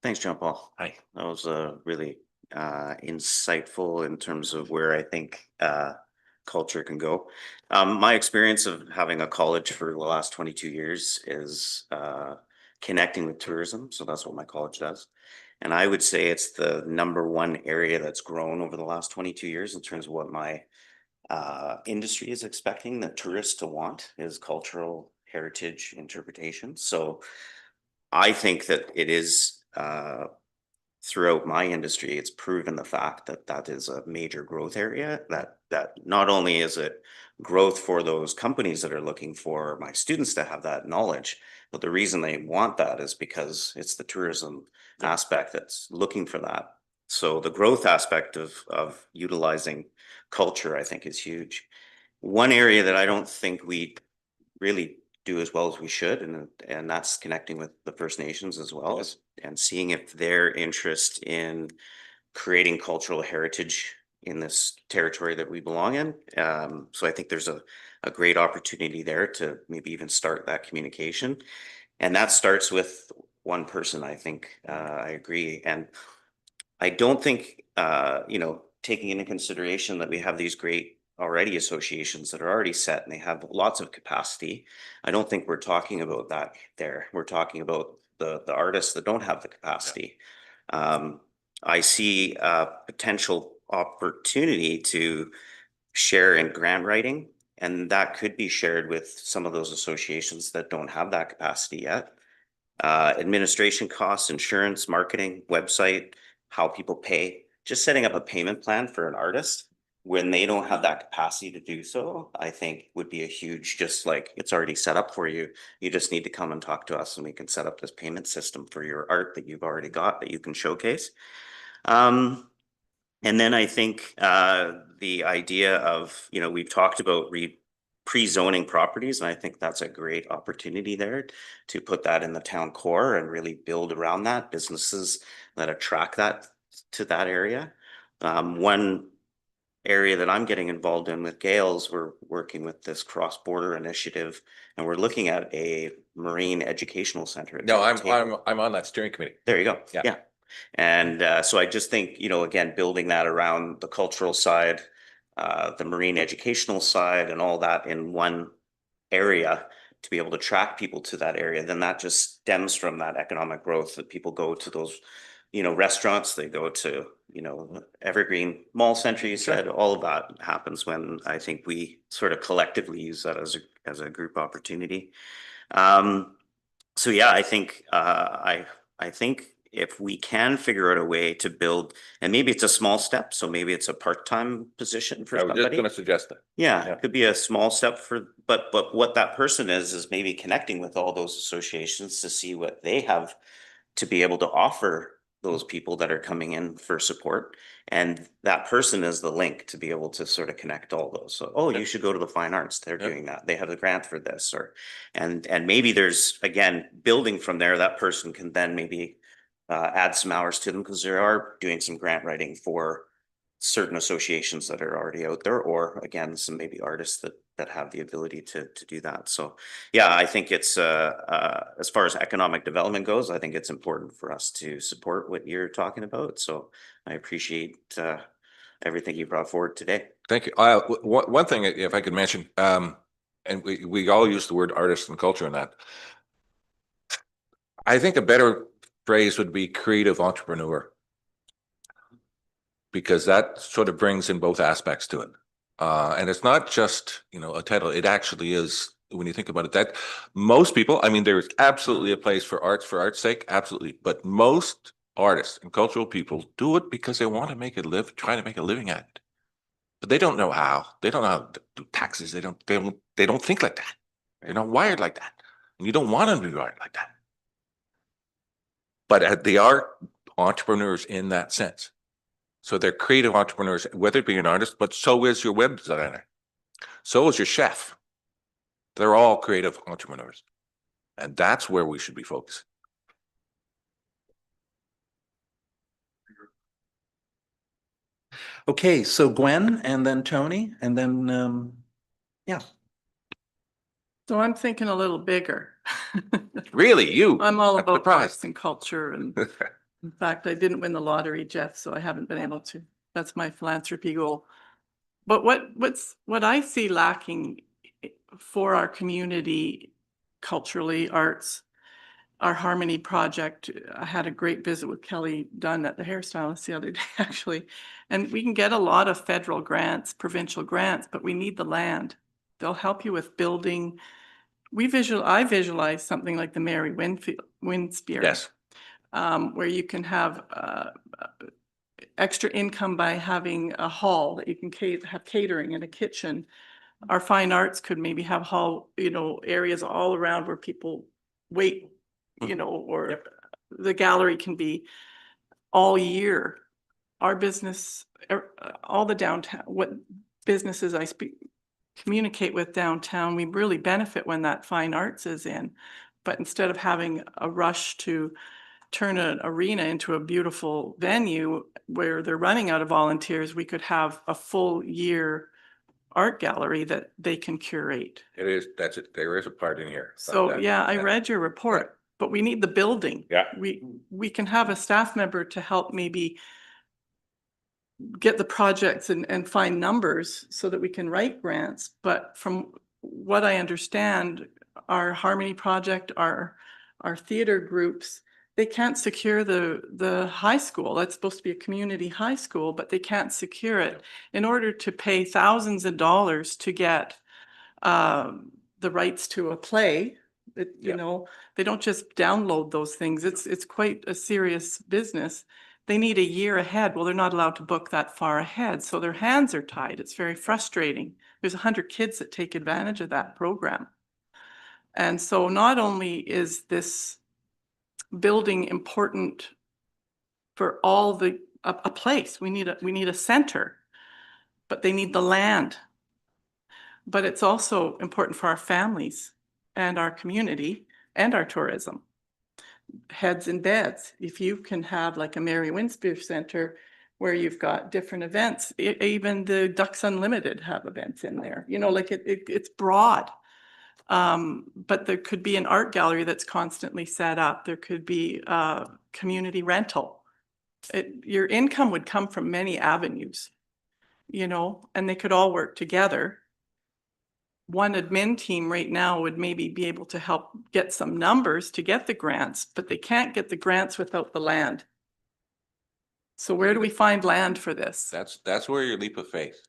Thanks, John Paul. Hi. That was really insightful in terms of where I think culture can go. My experience of having a college for the last 22 years is connecting with tourism. So that's what my college does. And I would say it's the #1 area that's grown over the last 22 years in terms of what my industry is expecting the tourists to want is cultural heritage interpretation. So I think that it is throughout my industry, it's proven the fact that that is a major growth area, that not only is it growth for those companies that are looking for my students to have that knowledge, but the reason they want that is because it's the tourism aspect that's looking for that. So the growth aspect of utilizing culture, I think, is huge. One area that I don't think we really do as well as we should, and that's connecting with the First Nations as well as and seeing if their interest in creating cultural heritage in this territory that we belong in. So I think there's a great opportunity there to maybe even start that communication. And that starts with one person, I think. I agree. And I don't think, taking into consideration that we have these great already associations that are already set and they have lots of capacity. I don't think we're talking about that there. We're talking about the artists that don't have the capacity. I see a potential opportunity to share in grant writing, and that could be shared with some of those associations that don't have that capacity yet. Administration costs, insurance, marketing, website, how people pay, just setting up a payment plan for an artist when they don't have that capacity to do so, I think would be a huge, just like it's already set up for you. You just need to come and talk to us and we can set up this payment system for your art that you've already got that you can showcase. And then I think the idea of, we've talked about pre-zoning properties, and I think that's a great opportunity there to put that in the town core and really build around that, businesses that attract that to that area. One area that I'm getting involved in with Gales, we're working with this cross-border initiative, and we're looking at a marine educational center. No, I'm on that steering committee. There you go. Yeah. Yeah. And so I just think, again, building that around the cultural side, the marine educational side and all that in one area to be able to attract people to that area, then that just stems from that economic growth that people go to those, restaurants, they go to, Evergreen Mall Center, you said, all of that happens when I think we sort of collectively use that as a group opportunity. So yeah, I think, I think if we can figure out a way to build, and maybe it's a small step, so maybe it's a part-time position for I was just somebody. going to suggest that. Yeah, Yeah. it could be a small step but what that person is maybe connecting with all those associations to see what they have to be able to offer those people that are coming in for support. And that person is the link to be able to sort of connect all those. So, oh, you should go to the fine arts. They're Yep. doing that. They have a grant for this, and maybe there's, again, building from there, that person can then maybe add some hours to them because they are doing some grant writing for certain associations that are already out there, or again, some maybe artists that have the ability to do that. So yeah, I think it's as far as economic development goes, I think it's important for us to support what you're talking about. So I appreciate everything you brought forward today. Thank you. One thing, if I could mention, and we all use the word artist and culture in that. I think a better phrase would be creative entrepreneur, because that sort of brings in both aspects to it. And it's not just, a title. It actually is, when you think about it, that most people, I mean, there's absolutely a place for art's sake, absolutely. But most artists and cultural people do it because they want to try to make a living at it. But they don't know how. They don't know how to do taxes. They don't think like that. They're not wired like that. And you don't want them to be wired like that. But they are entrepreneurs in that sense. So they're creative entrepreneurs, whether it be an artist, but so is your web designer. So is your chef. They're all creative entrepreneurs. And that's where we should be focused. Okay, so Gwen and then Tony and then, yeah. So I'm thinking a little bigger. Really, you? I'm all I'm about surprised. arts and culture, and in fact, I didn't win the lottery, Jeff, so I haven't been able to. That's my philanthropy goal. But what I see lacking for our community culturally, arts, our Harmony project. I had a great visit with Kelly Dunn at the hairstylist the other day, actually. And we can get a lot of federal grants, provincial grants, but we need the land. They'll help you with building. I visualize something like the Mary Winspear. Yes. Where you can have extra income by having a hall that you can have catering and a kitchen. Our fine arts could maybe have hall, areas all around where people wait, or the gallery can be all year. Our business, all the downtown, what businesses I communicate with downtown, we really benefit when that fine arts is in. But instead of having a rush to turn an arena into a beautiful venue where they're running out of volunteers, we could have a full year art gallery that they can curate. It is, that's it. There is a part in here. about So, that. yeah, I read your report, but we need the building. Yeah. We can have a staff member to help maybe get the projects and find numbers so that we can write grants. But from what I understand, our Harmony project, our theater groups, they can't secure the high school. That's supposed to be a community high school, but they can't secure it in order to pay thousands of dollars to get the rights to a play. They don't just download those things. It's quite a serious business. They need a year ahead. Well, they're not allowed to book that far ahead, so their hands are tied. It's very frustrating. There's 100 kids that take advantage of that program. And so not only is this building important for all a place, we need a center, but they need the land. But it's also important for our families and our community and our tourism. Heads in beds. If you can have like a Mary Winspear Center where you've got different events, even the Ducks Unlimited have events in there, it's broad. But there could be an art gallery that's constantly set up. There could be community rental. Your income would come from many avenues, and they could all work together. One admin team right now would maybe be able to help get some numbers to get the grants, but they can't get the grants without the land. So where do we find land for this? That's where your leap of faith.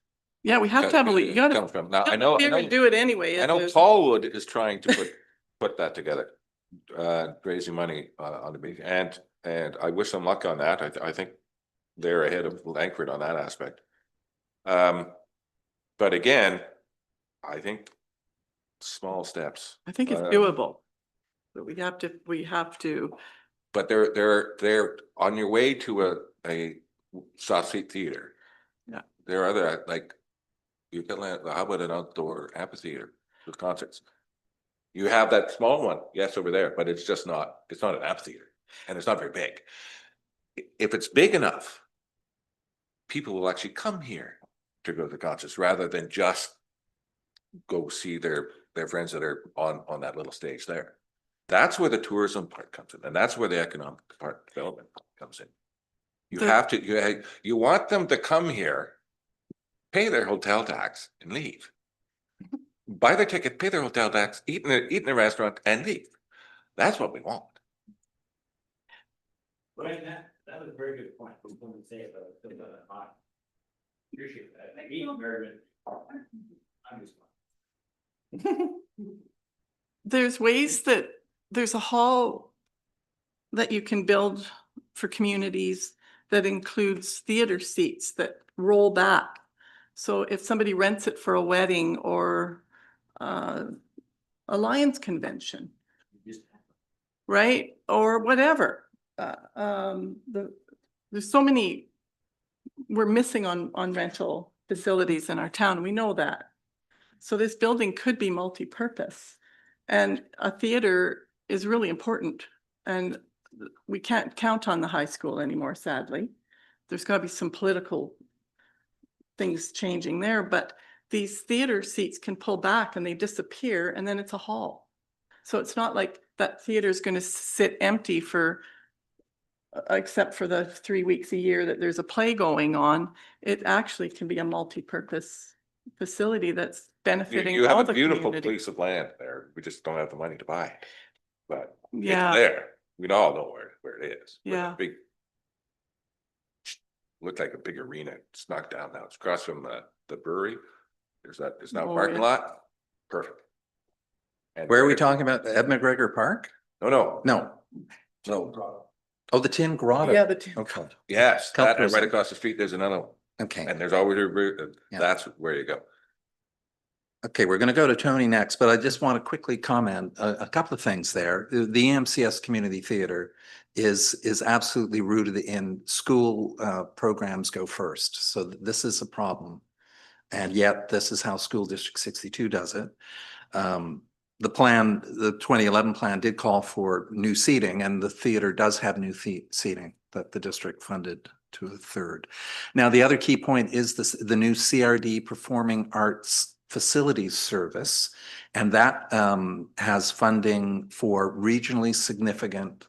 Yeah, we have to have you gotta comes from. Now, I know, do it anyway. I know Paulwood is trying to put that together, raising money on the beach, and I wish them luck on that. I think they're ahead of Langford on that aspect. But again, I think small steps. I think it's doable, but we have to. But they're on your way to a soft seat theater. Yeah. There are other, like, you can, how about an outdoor amphitheater with concerts? You have that small one, yes, over there, but it's not an amphitheater, and it's not very big. If it's big enough, people will actually come here to go to the concerts rather than just go see their friends that are on that little stage there. That's where the tourism part comes in, and that's where the economic part development comes in. You want them to come here, pay their hotel tax and leave. Buy their ticket, pay their hotel tax, eat in a restaurant and leave. That's what we want. Right, that was a very good point. I was going to say about the appreciate that. Very good. I'm just. There's ways that there's a hall that you can build for communities that includes theater seats that roll back. So if somebody rents it for a wedding or a Lions convention, right? Or whatever. There's so many, we're missing on rental facilities in our town. We know that. So this building could be multi-purpose, and a theater is really important, and we can't count on the high school anymore, sadly. There's got to be some political things changing there, but these theater seats can pull back and they disappear, and then it's a hall. So it's not like that theater is going to sit empty for except for the 3 weeks a year that there's a play going on. It actually can be a multi-purpose facility that's benefiting You have all a the beautiful community. piece of land there. We just don't have the money to buy it. But It's Yeah, there. We all know where it is. With a Yeah. Big. Looked like a big arena. It's knocked down now. It's across from the brewery. There's now a Oh, parking yeah. lot. Perfect. And Where are we talking about? Ed McGregor Park? No. No. No. Oh, the Tin Grotto. Yeah, the two. Okay, Yes, that, and right Couple across the street, there's another one. okay. And there's always, Yeah. that's where you go. Okay, we're going to go to Tony next, but I just want to quickly comment a couple of things there. The EMCS Community Theater is absolutely rooted in school programs go first. So this is a problem. And yet this is how School District 62 does it. The plan, the 2011 plan did call for new seating, and the theater does have new seating that the district funded to a third. Now, the other key point is the new CRD Performing Arts Facilities Service, and that has funding for regionally significant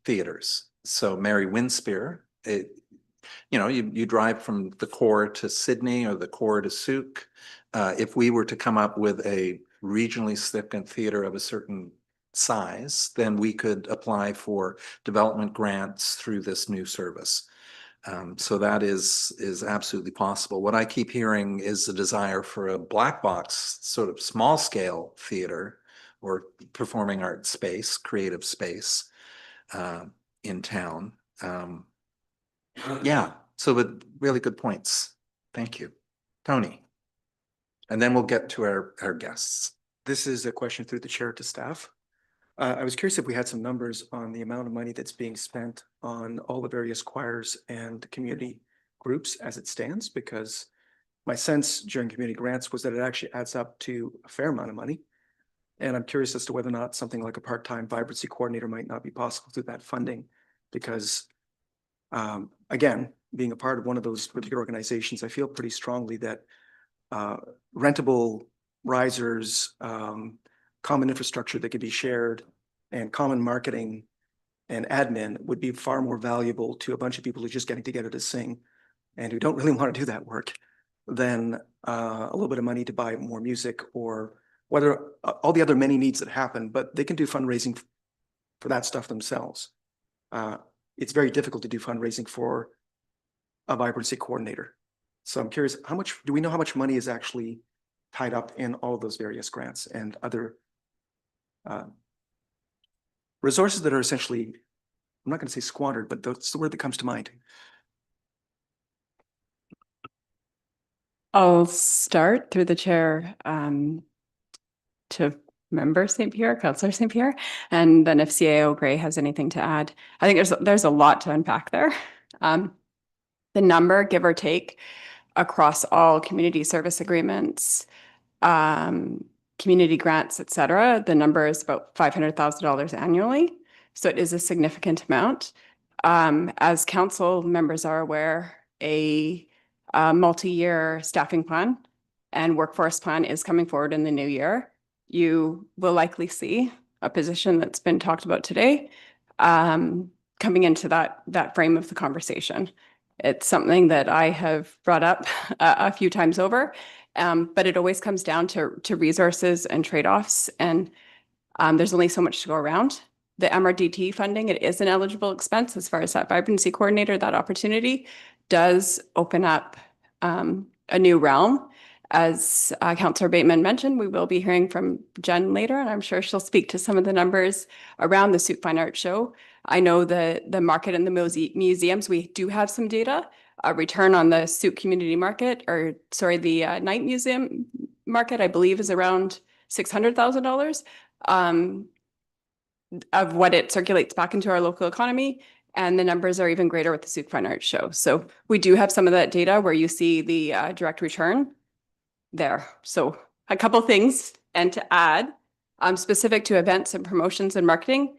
theaters. So Mary Winspear, you drive from the core to Sydney or the core to Sooke. If we were to come up with a regionally significant theater of a certain size, then we could apply for development grants through this new service. So that is absolutely possible. What I keep hearing is a desire for a black box sort of small scale theater or performing arts space, creative space in town. Yeah, so but really good points. Thank you. Tony. And then we'll get to our guests. This is a question through the chair to staff. I was curious if we had some numbers on the amount of money that's being spent on all the various choirs and community groups as it stands, because my sense during community grants was that it actually adds up to a fair amount of money. And I'm curious as to whether or not something like a part-time vibrancy coordinator might not be possible through that funding, because again, being a part of one of those particular organizations, I feel pretty strongly that rentable risers, common infrastructure that could be shared, and common marketing and admin would be far more valuable to a bunch of people who are just getting together to sing and who don't really want to do that work than a little bit of money to buy more music or whether all the other many needs that happen, but they can do fundraising for that stuff themselves. It's very difficult to do fundraising for a vibrancy coordinator. So I'm curious, do we know how much money is actually tied up in all of those various grants and other resources that are essentially, I'm not going to say squandered, but that's the word that comes to mind. I'll start through the chair to member St. Pierre, Councillor St. Pierre, and then if CAO Gray has anything to add. I think there's a lot to unpack there. The number, give or take, across all community service agreements, community grants, et cetera, the number is about $500,000 annually. So it is a significant amount. As council members are aware, a multi-year staffing plan and workforce plan is coming forward in the new year. You will likely see a position that's been talked about today coming into that frame of the conversation. It's something that I have brought up a few times over, but it always comes down to resources and trade-offs, and there's only so much to go around. The MRDT funding, it is an eligible expense as far as that vibrancy coordinator. That opportunity does open up a new realm. As Councillor Bateman mentioned, we will be hearing from Jen later, and I'm sure she'll speak to some of the numbers around the Sooke Fine Arts Show. I know the market and the museums, we do have some data. A return on the Sooke Community Market, or sorry, the Night Museum market, I believe is around $600,000 of what it circulates back into our local economy. And the numbers are even greater with the Sooke Fine Arts Show. So we do have some of that data where you see the direct return there. So a couple things, and to add, specific to events and promotions and marketing,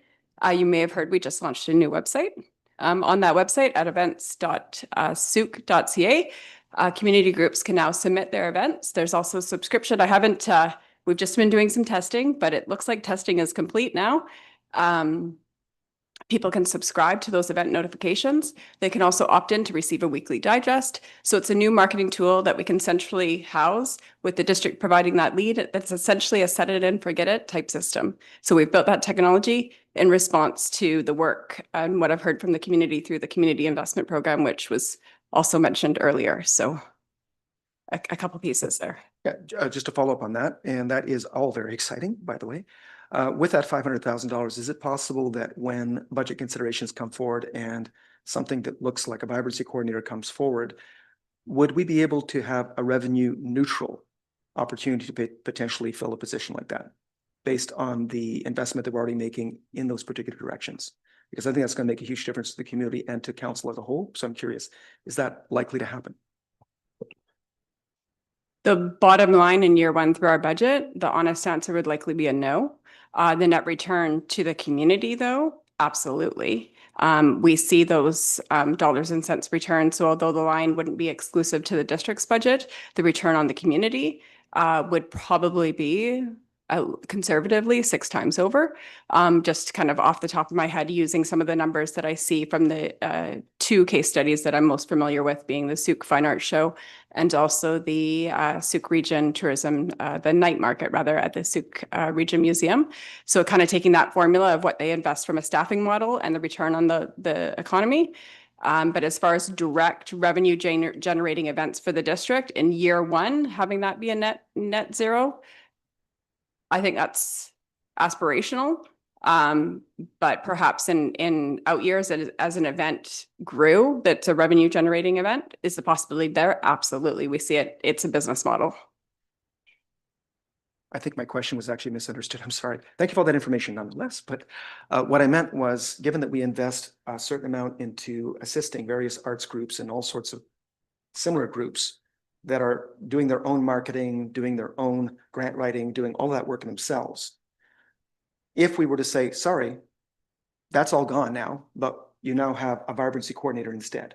you may have heard we just launched a new website. On that website at events.sooke.ca, community groups can now submit their events. There's also subscription. We've just been doing some testing, but it looks like testing is complete now. People can subscribe to those event notifications. They can also opt in to receive a weekly digest. So it's a new marketing tool that we can centrally house with the district providing that lead. That's essentially a set it and forget it type system. So we've built that technology. in response to the work and what I've heard from the community through the community investment program, which was also mentioned earlier. So a couple pieces there. Yeah, just to follow up on that, and that is all very exciting, by the way. With that $500,000, is it possible that when budget considerations come forward and something that looks like a vibrancy coordinator comes forward, would we be able to have a revenue neutral opportunity to potentially fill a position like that based on the investment that we're already making in those particular directions? Because I think that's going to make a huge difference to the community and to council as a whole. So I'm curious, is that likely to happen? The bottom line in year one through our budget, the honest answer would likely be a no. The net return to the community, though, absolutely. We see those dollars and cents return. So although the line wouldn't be exclusive to the district's budget, the return on the community would probably be conservatively 6 times over. Just kind of off the top of my head, using some of the numbers that I see from the 2 case studies that I'm most familiar with, being the Sooke Fine Arts Show and also the Sooke Region Tourism, the night market rather, at the Sooke Region Museum. So kind of taking that formula of what they invest from a staffing model and the return on the economy. But as far as direct revenue generating events for the district in year one, having that be a net zero, I think that's aspirational. But perhaps in out years as an event grew, that's a revenue generating event, is the possibility there? Absolutely. We see it. It's a business model. I think my question was actually misunderstood. I'm sorry. Thank you for all that information nonetheless. But what I meant was, given that we invest a certain amount into assisting various arts groups and all sorts of similar groups that are doing their own marketing, doing their own grant writing, doing all that work themselves. If we were to say, sorry, that's all gone now, but you now have a vibrancy coordinator instead.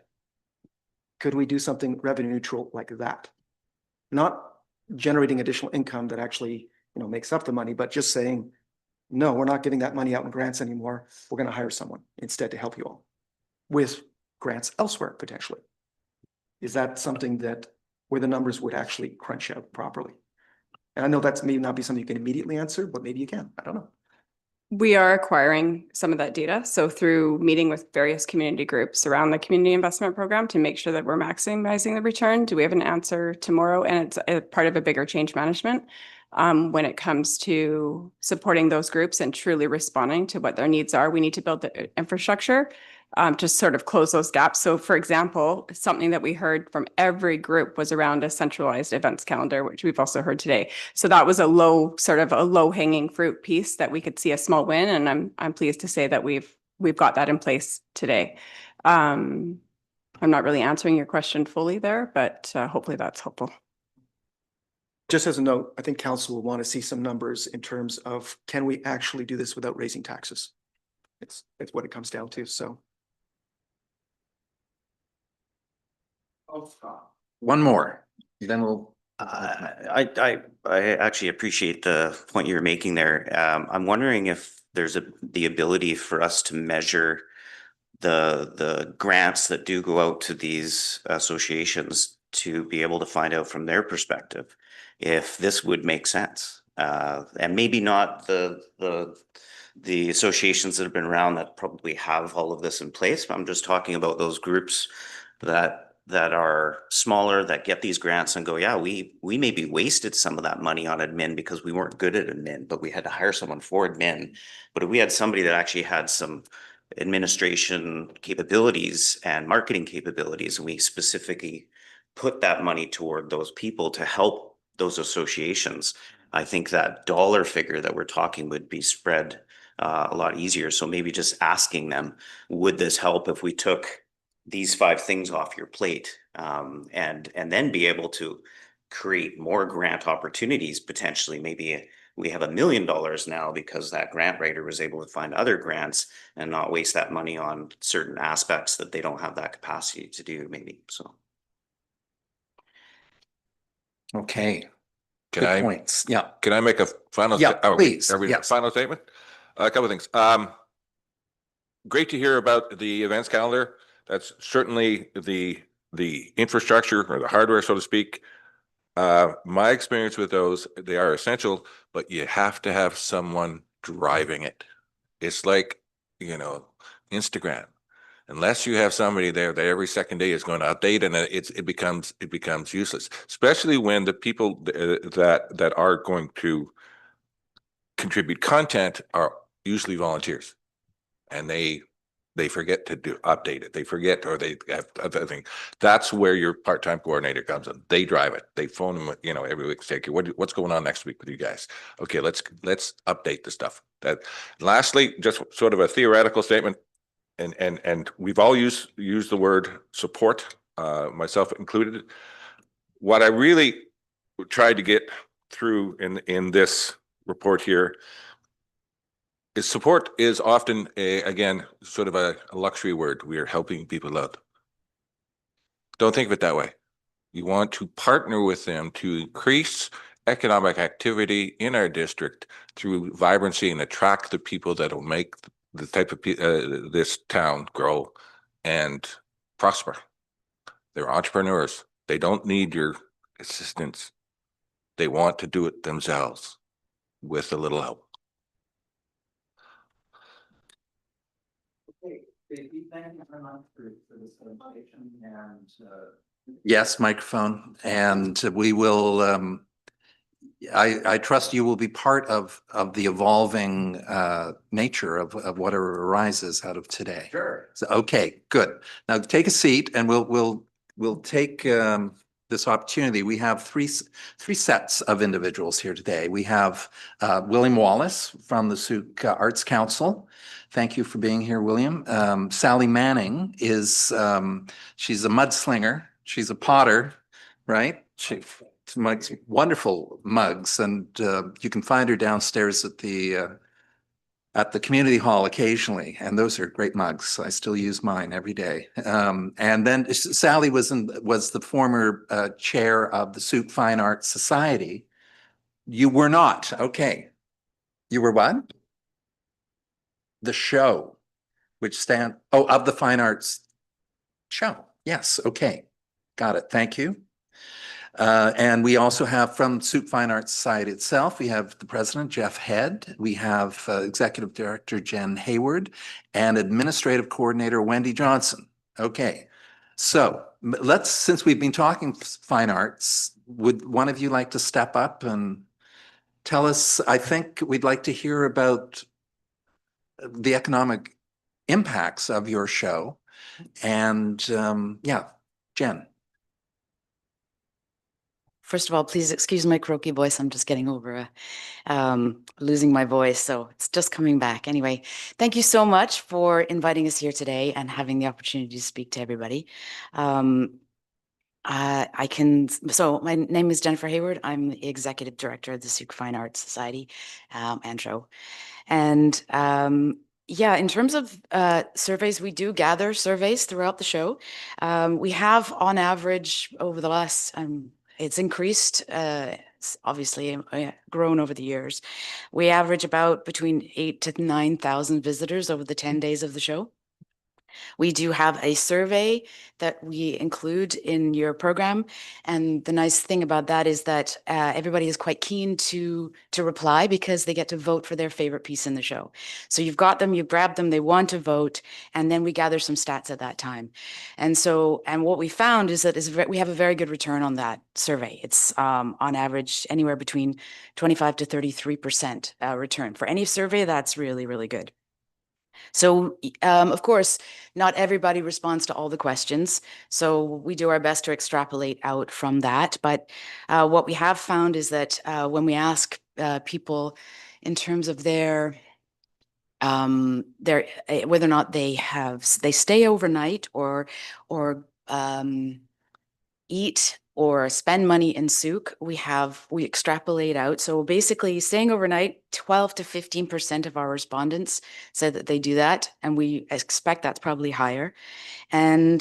Could we do something revenue neutral like that? Not generating additional income that actually, makes up the money, but just saying, no, we're not giving that money out in grants anymore. We're going to hire someone instead to help you all with grants elsewhere, potentially. Is that something that where the numbers would actually crunch out properly? And I know that's may not be something you can immediately answer, but maybe you can. I don't know. We are acquiring some of that data. So through meeting with various community groups around the community investment program to make sure that we're maximizing the return. Do we have an answer tomorrow? And it's a part of a bigger change management when it comes to supporting those groups and truly responding to what their needs are. We need to build the infrastructure to sort of close those gaps. So for example, something that we heard from every group was around a centralized events calendar, which we've also heard today. So that was a low hanging fruit piece that we could see a small win. And I'm pleased to say that we've got that in place today. I'm not really answering your question fully there, but hopefully that's helpful. Just as a note, I think council will want to see some numbers in terms of, can we actually do this without raising taxes? It's what it comes down to. So. One more, then we'll. I actually appreciate the point you're making there. I'm wondering if there's the ability for us to measure the grants that do go out to these associations to be able to find out from their perspective if this would make sense. And maybe not the associations that have been around that probably have all of this in place. But I'm just talking about those groups that are smaller, that get these grants and go, yeah, we maybe wasted some of that money on admin because we weren't good at admin, but we had to hire someone for admin. But if we had somebody that actually had some administration capabilities and marketing capabilities, and we specifically put that money toward those people to help those associations, I think that dollar figure that we're talking would be spread a lot easier. So maybe just asking them, would this help if we took these 5 things off your plate, and then be able to create more grant opportunities potentially. Maybe we have $1 million now because that grant writer was able to find other grants and not waste that money on certain aspects that they don't have that capacity to do, maybe. So. Okay. Can Good I, points. Yeah. can I make a final? Yeah, please. Yes. Final statement? A couple of things. Great to hear about the events calendar. That's certainly the infrastructure or the hardware, so to speak. My experience with those, they are essential, but you have to have someone driving it. It's like, Instagram. Unless you have somebody there that every second day is going to update, and it becomes useless, especially when the people that are going to contribute content are usually volunteers, and they forget to update it. They forget, or they have other things. That's where your part-time coordinator comes in. They drive it. They phone them, every week. Say, okay, what's going on next week with you guys? Okay, let's update the stuff. That lastly, just sort of a theoretical statement, and we've all used the word support, myself included. What I really tried to get through in this report here is support is often again, sort of a luxury word. We are helping people out. Don't think of it that way. You want to partner with them to increase economic activity in our district through vibrancy and attract the people that will make the type of this town grow and prosper. They're entrepreneurs. They don't need your assistance. They want to do it themselves with a little help. Okay, thank you very much for this presentation and Yes, microphone, and we will, I trust you will be part of the evolving nature of whatever arises out of today. sure. So, okay, good. Now take a seat, and we'll take this opportunity. We have three sets of individuals here today. We have William Wallace from the Sooke Arts Council. Thank you for being here, William. Sally Manning is she's a mudslinger. She's a potter, right? She makes wonderful mugs, and you can find her downstairs at the community hall occasionally, and those are great mugs. I still use mine every day. And then Sally was the former chair of the Sooke Fine Arts Society. You were not. Okay. You were what? The show, which of the Fine Arts Show. Yes. Okay. Got it. Thank you. And we also have from Sooke Fine Arts Society itself, we have the president, Jeff Head. We have executive director, Jen Hayward, and administrative coordinator, Wendy Johnson. Okay. So since we've been talking fine arts, would one of you like to step up and tell us? I think we'd like to hear about the economic impacts of your show. And yeah, Jen. First of all, please excuse my croaky voice. I'm just getting over losing my voice, so it's just coming back. Anyway, thank you so much for inviting us here today and having the opportunity to speak to everybody. So my name is Jennifer Hayward. I'm the executive director of the Sooke Fine Arts Society and show. And yeah, in terms of surveys, we do gather surveys throughout the show. We have on average over the last it's increased, it's obviously grown over the years. We average about between 8,000 to 9,000 visitors over the 10 days of the show. We do have a survey that we include in your program. And the nice thing about that is that everybody is quite keen to reply because they get to vote for their favorite piece in the show. So you've got them, you grab them, they want to vote, and then we gather some stats at that time. And what we found is that we have a very good return on that survey. It's on average anywhere between 25 to 33% return. For any survey, that's really, really good. So, of course, not everybody responds to all the questions. So we do our best to extrapolate out from that. But what we have found is that when we ask people in terms of their whether or not they stay overnight or eat or spend money in Sooke, we extrapolate out. So basically staying overnight, 12 to 15% of our respondents said that they do that. And we expect that's probably higher. And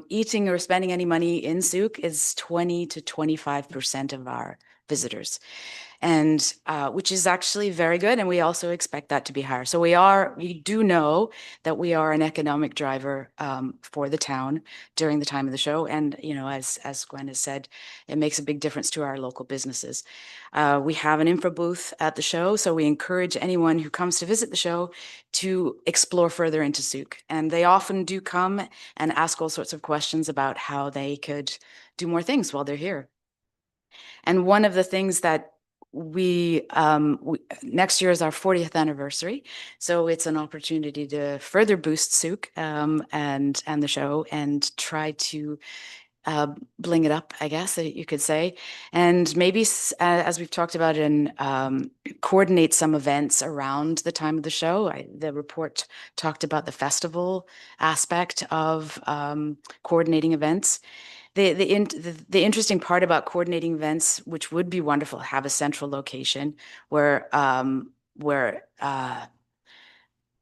eating or spending any money in Sooke is 20 to 25% of our visitors, and which is actually very good. And we also expect that to be higher. So we do know that we are an economic driver for the town during the time of the show. And, you know, as Gwen has said, it makes a big difference to our local businesses. We have an info booth at the show, so we encourage anyone who comes to visit the show to explore further into Sooke. And they often do come and ask all sorts of questions about how they could do more things while they're here. And one of the things that next year is our 40th anniversary, so it's an opportunity to further boost Sooke and the show and try to bling it up, I guess you could say, and maybe as we've talked about, in coordinate some events around the time of the show. The report talked about the festival aspect of coordinating events. The interesting part about coordinating events, which would be wonderful, have a central location where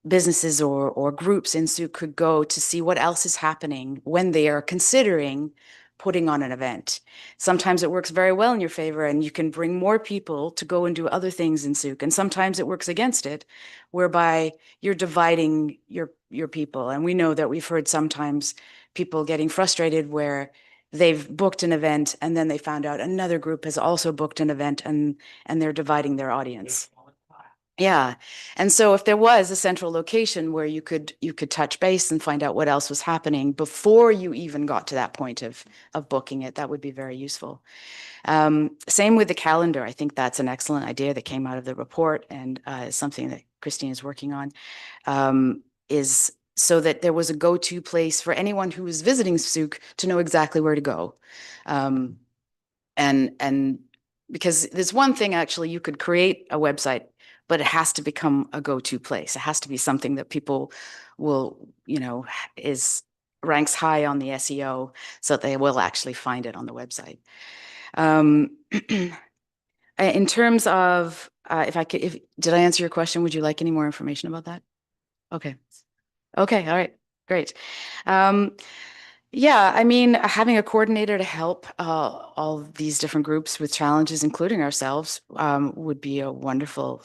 businesses or groups in Sooke could go to see what else is happening when they are considering putting on an event. Sometimes it works very well in your favor and you can bring more people to go and do other things in Sooke. And sometimes it works against it, whereby you're dividing your people. And we know that we've heard sometimes people getting frustrated where they've booked an event and then they found out another group has also booked an event and they're dividing their audience. Yeah. And so if there was a central location where you could touch base and find out what else was happening before you even got to that point of booking it, that would be very useful. Same with the calendar. I think that's an excellent idea that came out of the report, and something that Christine is working on, is so that there was a go-to place for anyone who was visiting Sooke to know exactly where to go. And because there's one thing, actually, you could create a website, but it has to become a go-to place. It has to be something that people will, you know, ranks high on the SEO, so that they will actually find it on the website. In terms of, did I answer your question? Would you like any more information about that? Okay. Okay. All right. Great. Yeah, I mean, having a coordinator to help all these different groups with challenges, including ourselves, would be a wonderful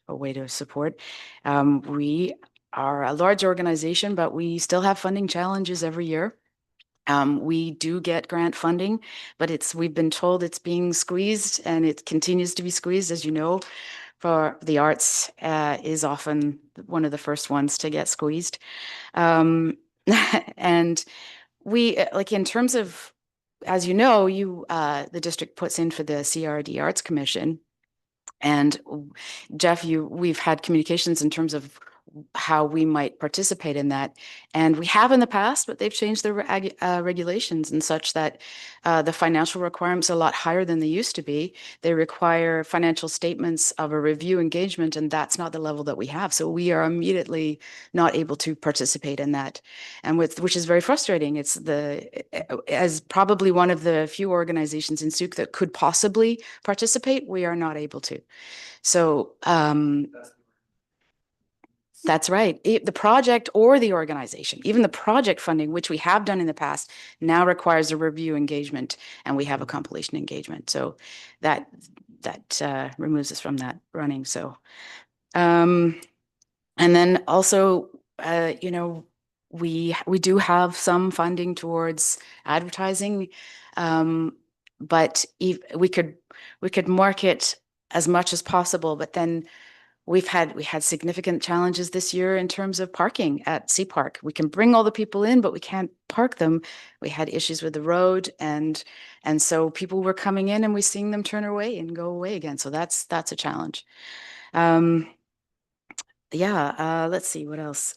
way to support. We are a large organization, but we still have funding challenges every year. We do get grant funding, but we've been told it's being squeezed, and it continues to be squeezed, as you know, for the arts is often one of the first ones to get squeezed. And we, like, in terms of, as you know, the district puts in for the CRD Arts Commission. And Jeff, we've had communications in terms of how we might participate in that. And we have in the past, but they've changed their regulations and such that the financial requirements are a lot higher than they used to be. They require financial statements of a review engagement, and that's not the level that we have. So we are immediately not able to participate in that, and which is very frustrating. It's as probably one of the few organizations in Sooke that could possibly participate, we are not able to. So that's right. The project or the organization, even the project funding, which we have done in the past, now requires a review engagement, and we have a compilation engagement. So that removes us from that running. So, and then also, you know, we do have some funding towards advertising, but we could market as much as possible, but then we had significant challenges this year in terms of parking at Sea Park. We can bring all the people in, but we can't park them. We had issues with the road, and so people were coming in and we're seeing them turn away and go away again. So that's a challenge. Yeah, let's see what else.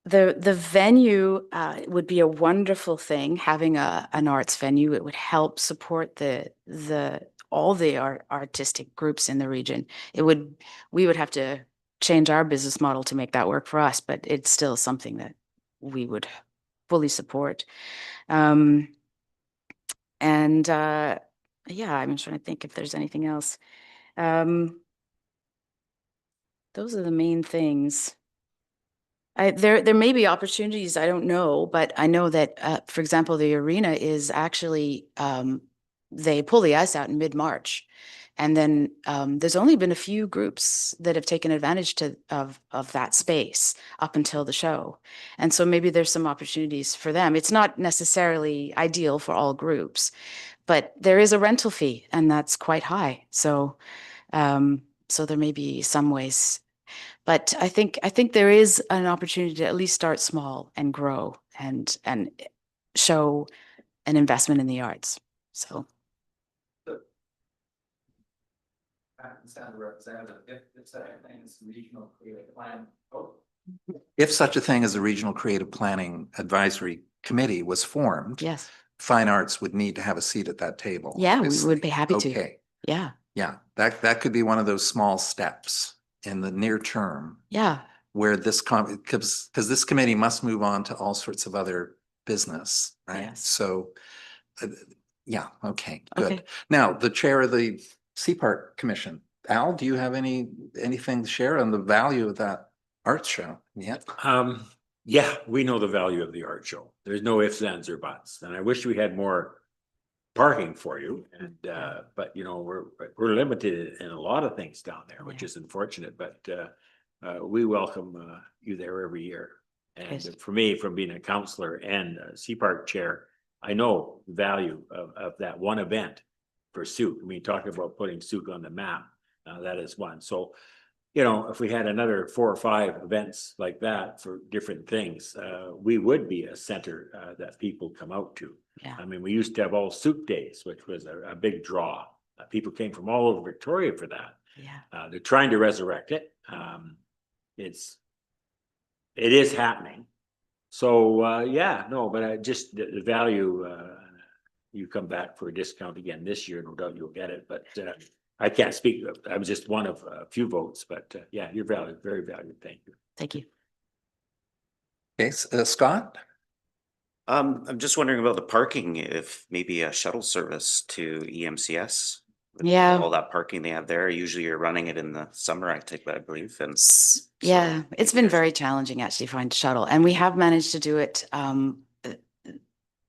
The venue would be a wonderful thing, having an arts venue. It would help support all the artistic groups in the region. We would have to change our business model to make that work for us, but it's still something that we would fully support. And yeah, I'm trying to think if there's anything else. Those are the main things. There may be opportunities, I don't know, but I know that, for example, the arena is actually, they pull the ice out in mid-March. And then there's only been a few groups that have taken advantage of that space up until the show. And so maybe there's some opportunities for them. It's not necessarily ideal for all groups, but there is a rental fee and that's quite high. So so there may be some ways. But I think there is an opportunity to at least start small and grow and show an investment in the arts. So Sound representative, if such a thing as regional creative plan. Oh, If such a thing as a Regional Creative Planning Advisory Committee was formed, yes, fine arts would need to have a seat at that table. yeah, we obviously. would be happy to. Okay, Yeah, yeah, that could be one of those small steps in the near term yeah, where this because this committee must move on to all sorts of other business, right? Yes. So, yeah, okay, good. Okay. Now, the chair of the CPARK Commission, Al, do you have anything to share on the value of that art show? Yeah. Yeah, we know the value of the art show. There's no ifs, ands, or buts. And I wish we had more parking for you. And but you know, we're limited in a lot of things down there, which is unfortunate. But we welcome you there every year. And Yes. for me, from being a counselor and a CPARK chair, I know the value of that one event for Sooke. I mean, talking about putting Sooke on the map, that is one. So, you know, if we had another 4 or 5 events like that for different things, we would be a center that people come out to. yeah, I mean, we used to have all Sooke days, which was a big draw. People came from all over Victoria for that. yeah. They're trying to resurrect it. It is happening. So yeah, no, but just the value. You come back for a discount again this year, no doubt you'll get it. But I can't speak. I was just one of a few votes, but yeah, you're valued, very valued. Thank you. Thank you. Okay, Scott? I'm just wondering about the parking, if maybe a shuttle service to EMCS. with Yeah. All that parking they have there, usually you're running it in the summer, I believe, and. Yeah, So, it's been very challenging actually to find a shuttle, and we have managed to do it on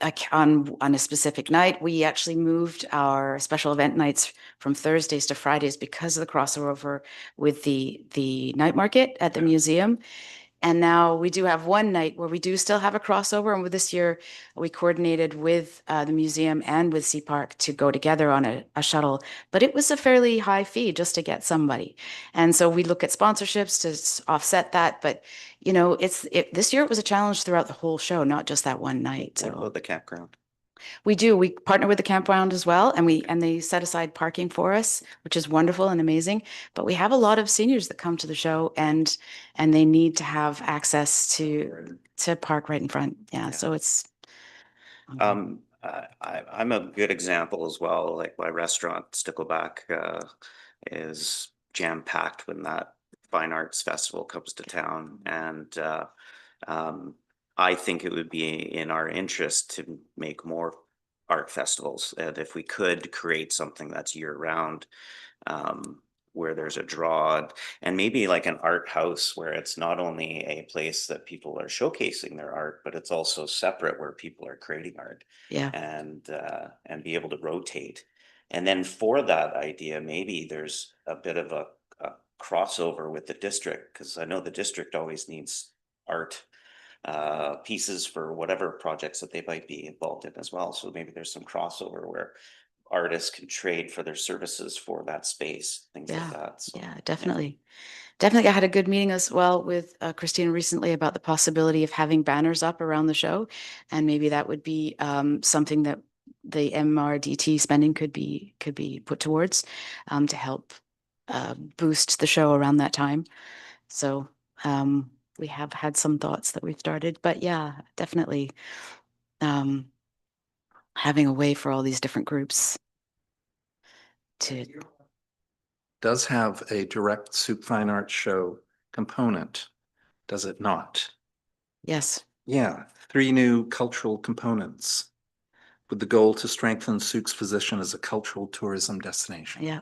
a specific night. We actually moved our special event nights from Thursdays to Fridays because of the crossover with the night market at the museum. And now we do have one night where we do still have a crossover. And with this year, we coordinated with the museum and with CPARK to go together on a shuttle. But it was a fairly high fee just to get somebody. And so we look at sponsorships to offset that. But, you know, this year it was a challenge throughout the whole show, not just that one night. What So about the campground? we do. We partner with the campground as well, and they set aside parking for us, which is wonderful and amazing. But we have a lot of seniors that come to the show, and they need to have access to park right in front. Yeah, so it's I'm a good example as well, like my restaurant Stickleback is jam-packed when that fine arts festival comes to town. And I think it would be in our interest to make more art festivals. And if we could create something that's year-round, where there's a draw, and maybe like an art house where it's not only a place that people are showcasing their art, but it's also separate where people are creating art. yeah, And be able to rotate. And then for that idea, maybe there's a bit of a crossover with the district, because I know the district always needs art pieces for whatever projects that they might be involved in as well. So maybe there's some crossover where artists can trade for their services for that space, things like that. So, yeah, definitely. Definitely, I had a good meeting as well with Christina recently about the possibility of having banners up around the show, and maybe that would be something that the MRDT spending could be put towards to help boost the show around that time. So we have had some thoughts that we've started, but yeah, definitely having a way for all these different groups to. Does have a direct Sooke Fine Arts Show component, does it not? Yes. Yeah, 3 new cultural components with the goal to strengthen Sooke's position as a cultural tourism destination. Yeah.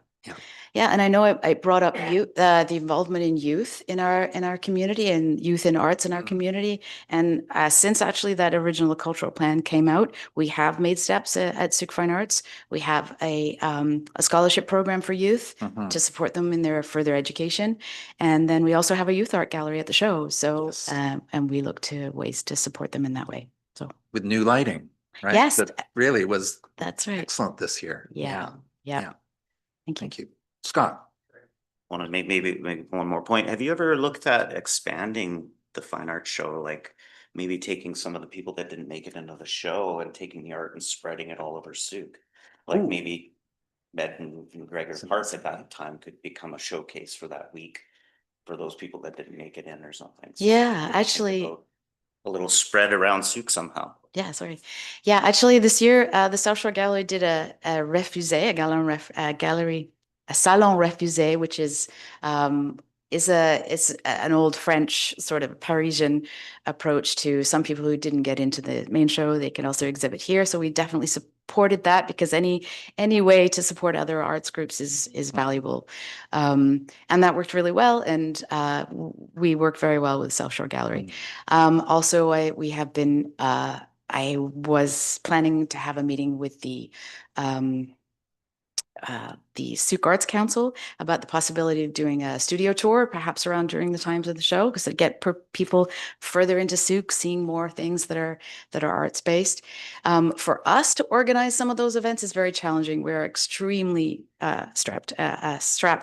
Yeah, and I know I brought up youth, the involvement in youth in our community and youth in arts in our community. And since actually that original cultural plan came out, we have made steps at Sooke Fine Arts. We have a scholarship program for youth to support them in their further education, and then we also have a youth art gallery at the show. So, Yes. and we look to ways to support them in that way. So, With new lighting, right? Yes. That really was that's right. excellent this year. Yeah. Yeah. Thank you. Thank you. Scott? Want to make maybe one more point. Have you ever looked at expanding the fine arts show, like maybe taking some of the people that didn't make it into the show and taking the art and spreading it all over Sooke? Like Ooh. maybe Med and Gregor Park at that time could become a showcase for that week for those people that didn't make it in or something. So Yeah, maybe think actually. about a little spread around Sooke somehow. Yeah, sorry. Yeah, actually, this year the South Shore Gallery did a refusé, a salon refusé, which is an old French sort of Parisian approach to some people who didn't get into the main show. They can also exhibit here, so we definitely supported that because any way to support other arts groups is valuable, and that worked really well. And we work very well with South Shore Gallery. Also, we have been. I was planning to have a meeting with the Sooke Arts Council about the possibility of doing a studio tour, perhaps around during the times of the show, because it get people further into Sooke, seeing more things that are arts based. For us to organize some of those events is very challenging. We're extremely strapped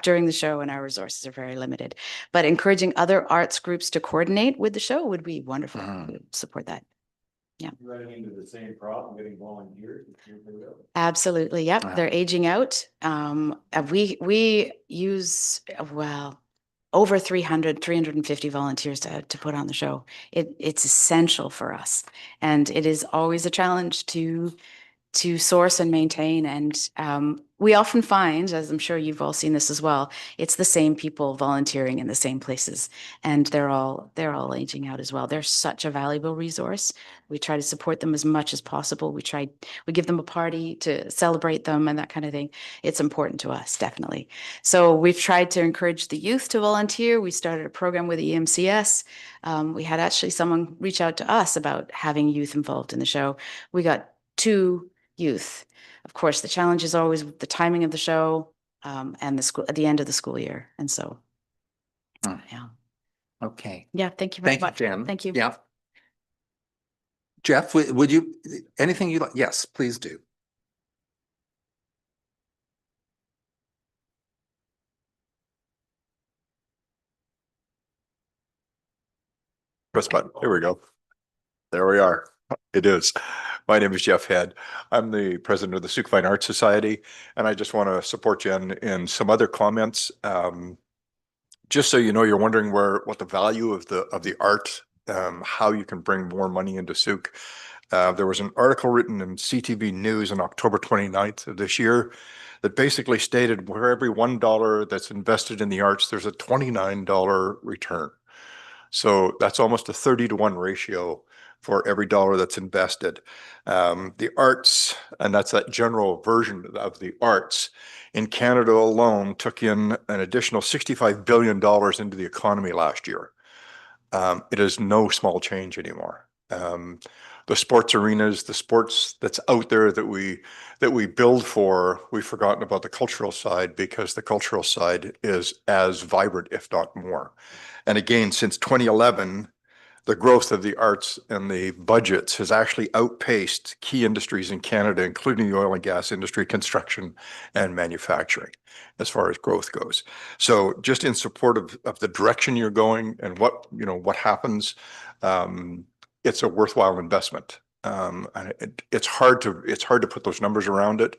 during the show, and our resources are very limited. But encouraging other arts groups to coordinate with the show would be wonderful. We would support that. Running into the same problem, getting volunteers. Absolutely. Yep. Wow. They're aging out. We use, over 350 volunteers to put on the show. It's essential for us. And it is always a challenge to source and maintain. And we often find, as I'm sure you've all seen this as well, it's the same people volunteering in the same places, and they're all aging out as well. They're such a valuable resource. We try to support them as much as possible. We give them a party to celebrate them and that kind of thing. It's important to us, definitely. So we've tried to encourage the youth to volunteer. We started a program with the EMCS. We had actually someone reach out to us about having youth involved in the show. We got 2 youth. Of course, the challenge is always the timing of the show and the school at the end of the school year. And so, yeah. Okay. Yeah, thank you very Thank you, much. Jen. Thank you. Yeah. Jeff, would you, anything you like? Yes, please do. Press button. Here we go. There we are. It is. My name is Jeff Head. I'm the president of the Sooke Fine Arts Society, and I just want to support Jen in some other comments. Just so you know, you're wondering what the value of the art, how you can bring more money into Sooke. There was an article written in CTV News on October 29th of this year that basically stated where every $1 that's invested in the arts, there's a $29 return. So that's almost a 30-to-1 ratio for every dollar that's invested. The arts, and that's that general version of the arts, in Canada alone took in an additional $65 billion into the economy last year. It is no small change anymore. The sports arenas, the sports that's out there that we build for, we've forgotten about the cultural side because the cultural side is as vibrant, if not more. And again, since 2011, the growth of the arts and the budgets has actually outpaced key industries in Canada, including the oil and gas industry, construction, and manufacturing, as far as growth goes. So just in support of the direction you're going and what happens, it's a worthwhile investment. And it's hard to put those numbers around it.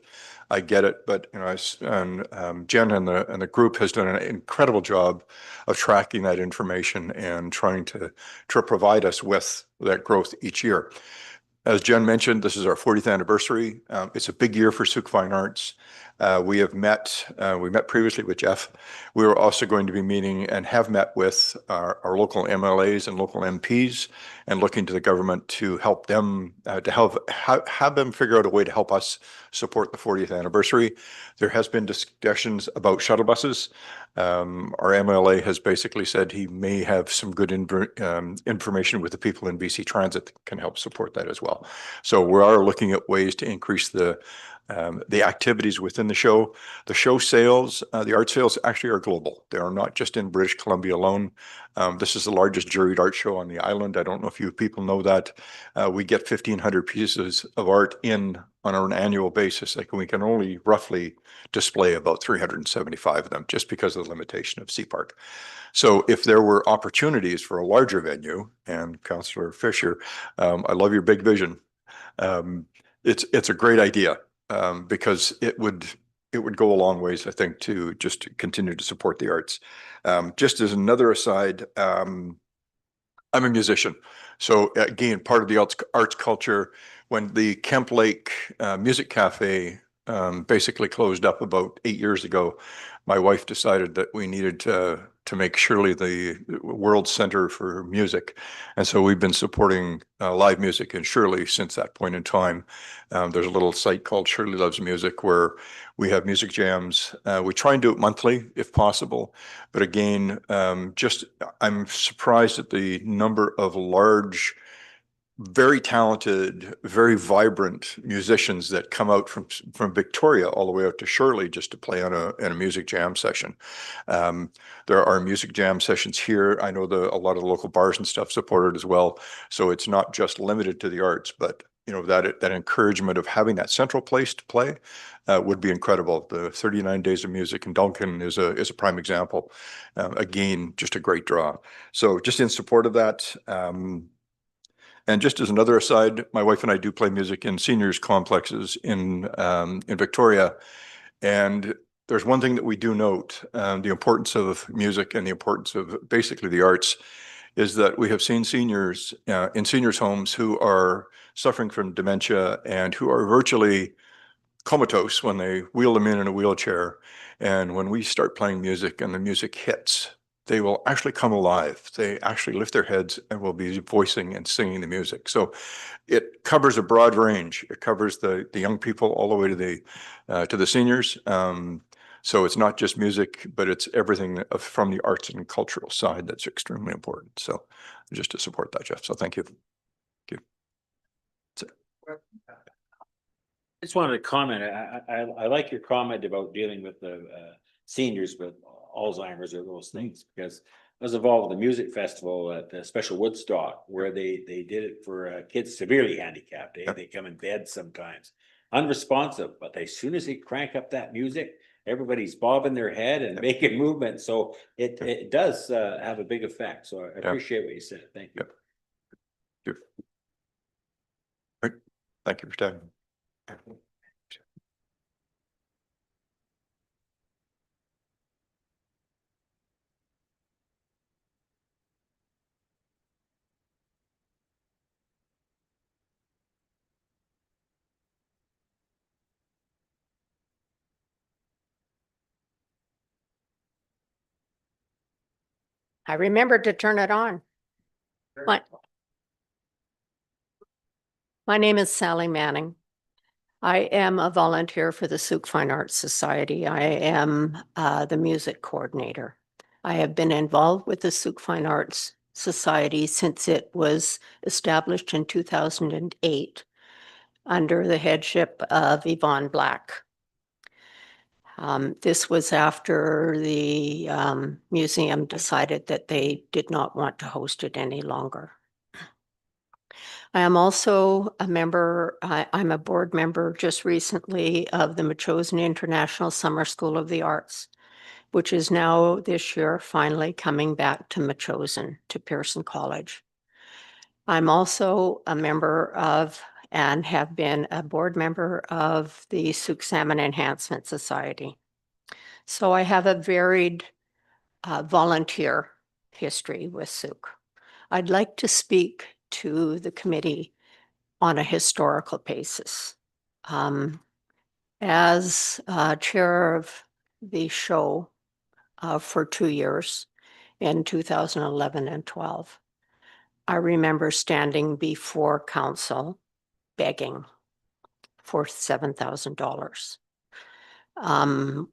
I get it, but Jen and the group has done an incredible job of tracking that information and trying to provide us with that growth each year. As Jen mentioned, this is our 40th anniversary. It's a big year for Sooke Fine Arts. We met previously with Jeff. We were also going to be meeting and have met with our local MLAs and local MPs and looking to the government to help them, to have them figure out a way to help us support the 40th anniversary. There has been discussions about shuttle buses. Our MLA has basically said he may have some good information with the people in BC Transit that can help support that as well. So we are looking at ways to increase the activities within the show. The show sales, the art sales actually are global. They are not just in British Columbia alone. This is the largest juried art show on the island. I don't know if you people know that. We get 1,500 pieces of art in on an annual basis. Like we can only roughly display about 375 of them just because of the limitation of CPARC. So if there were opportunities for a larger venue, and Councillor Fisher, I love your big vision. It's a great idea because it would go a long ways, I think, to just continue to support the arts. Just as another aside, I'm a musician. So again, part of the arts culture, when the Kemp Lake Music Cafe basically closed up about 8 years ago, my wife decided that we needed to make Shirley the world center for music. And so we've been supporting live music in Shirley since that point in time. There's a little site called Shirley Loves Music where we have music jams. We try and do it monthly if possible. But again, I'm surprised at the number of large, very talented, very vibrant musicians that come out from Victoria all the way out to Shirley just to play on a music jam session. There are music jam sessions here. I know a lot of the local bars and stuff support it as well. So it's not just limited to the arts, but that encouragement of having that central place to play would be incredible. The 39 Days of Music in Duncan is a prime example. Again, just a great draw. So just in support of that. And just as another aside, my wife and I do play music in seniors complexes in Victoria. And there's one thing that we do note, the importance of music and the importance of basically the arts is that we have seen seniors in seniors homes who are suffering from dementia and who are virtually comatose when they wheel them in a wheelchair. And when we start playing music and the music hits, they will actually come alive. They actually lift their heads and will be voicing and singing the music. So it covers a broad range. It covers the young people all the way to the seniors. So it's not just music, but it's everything from the arts and cultural side that's extremely important. So just to support that, Jeff. So thank you. Thank you. Just wanted to comment. I like your comment about dealing with the seniors with Alzheimer's or those things, because I was involved with the music festival at the Special Woodstock where they did it for kids severely handicapped. They come in bed sometimes, unresponsive, but as soon as they crank up that music, everybody's bobbing their head and making movement. So it does have a big effect. So I appreciate what you said. Thank you. Yep. Great. Thank you for your time. I remembered to turn it on. My name is Sally Manning. I am a volunteer for the Sooke Fine Arts Society. I am the music coordinator. I have been involved with the Sooke Fine Arts Society since it was established in 2008 under the headship of Yvonne Black. This was after the museum decided that they did not want to host it any longer. I am also a member, I'm a board member just recently of the Metchosin International Summer School of the Arts, which is now this year finally coming back to Metchosin, to Pearson College. I'm also a member of and have been a board member of the Sooke Salmon Enhancement Society. So I have a varied volunteer history with Sooke. I'd like to speak to the committee on a historical basis. as chair of the show for 2 years in 2011 and 12. I remember standing before council begging for $7,000.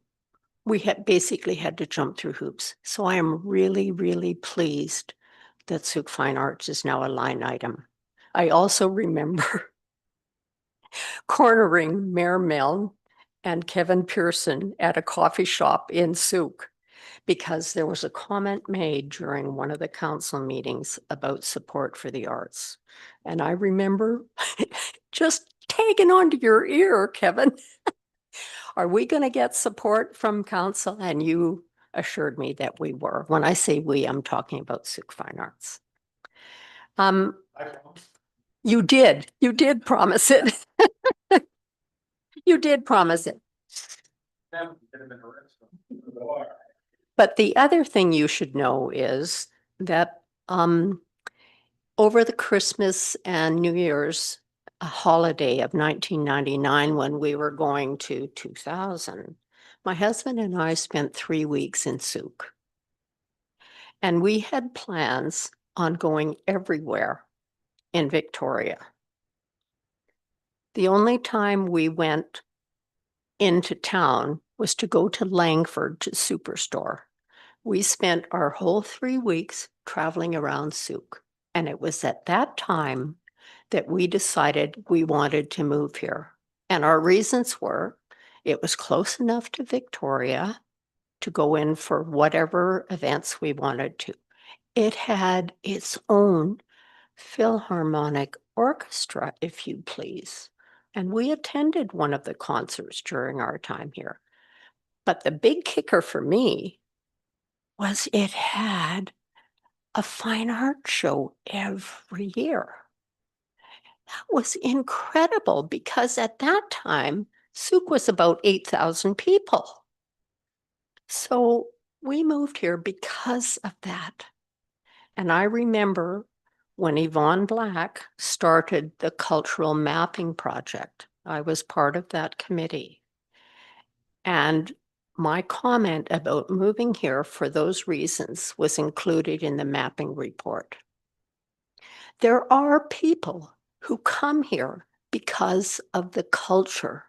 We had basically had to jump through hoops. So I am really, really pleased that Sooke Fine Arts is now a line item. I also remember cornering Mayor Milne and Kevin Pearson at a coffee shop in Sooke because there was a comment made during one of the council meetings about support for the arts. And I remember just tagging onto your ear, Kevin. Are we going to get support from council? And you assured me that we were. When I say we, I'm talking about Sooke Fine Arts. You did promise it. You did promise it. But the other thing you should know is that over the Christmas and New Year's holiday of 1999, when we were going to 2000, my husband and I spent 3 weeks in Sooke. And we had plans on going everywhere in Victoria. The only time we went into town was to go to Langford to Superstore. We spent our whole 3 weeks traveling around Sooke. And it was at that time that we decided we wanted to move here. And our reasons were, it was close enough to Victoria to go in for whatever events we wanted to. It had its own Philharmonic orchestra, if you please. And we attended one of the concerts during our time here. But the big kicker for me was it had a fine art show every year. That was incredible because at that time, Sooke was about 8,000 people. So we moved here because of that. And I remember when Yvonne Black started the cultural mapping project, I was part of that committee. And my comment about moving here for those reasons was included in the mapping report. There are people who come here because of the culture.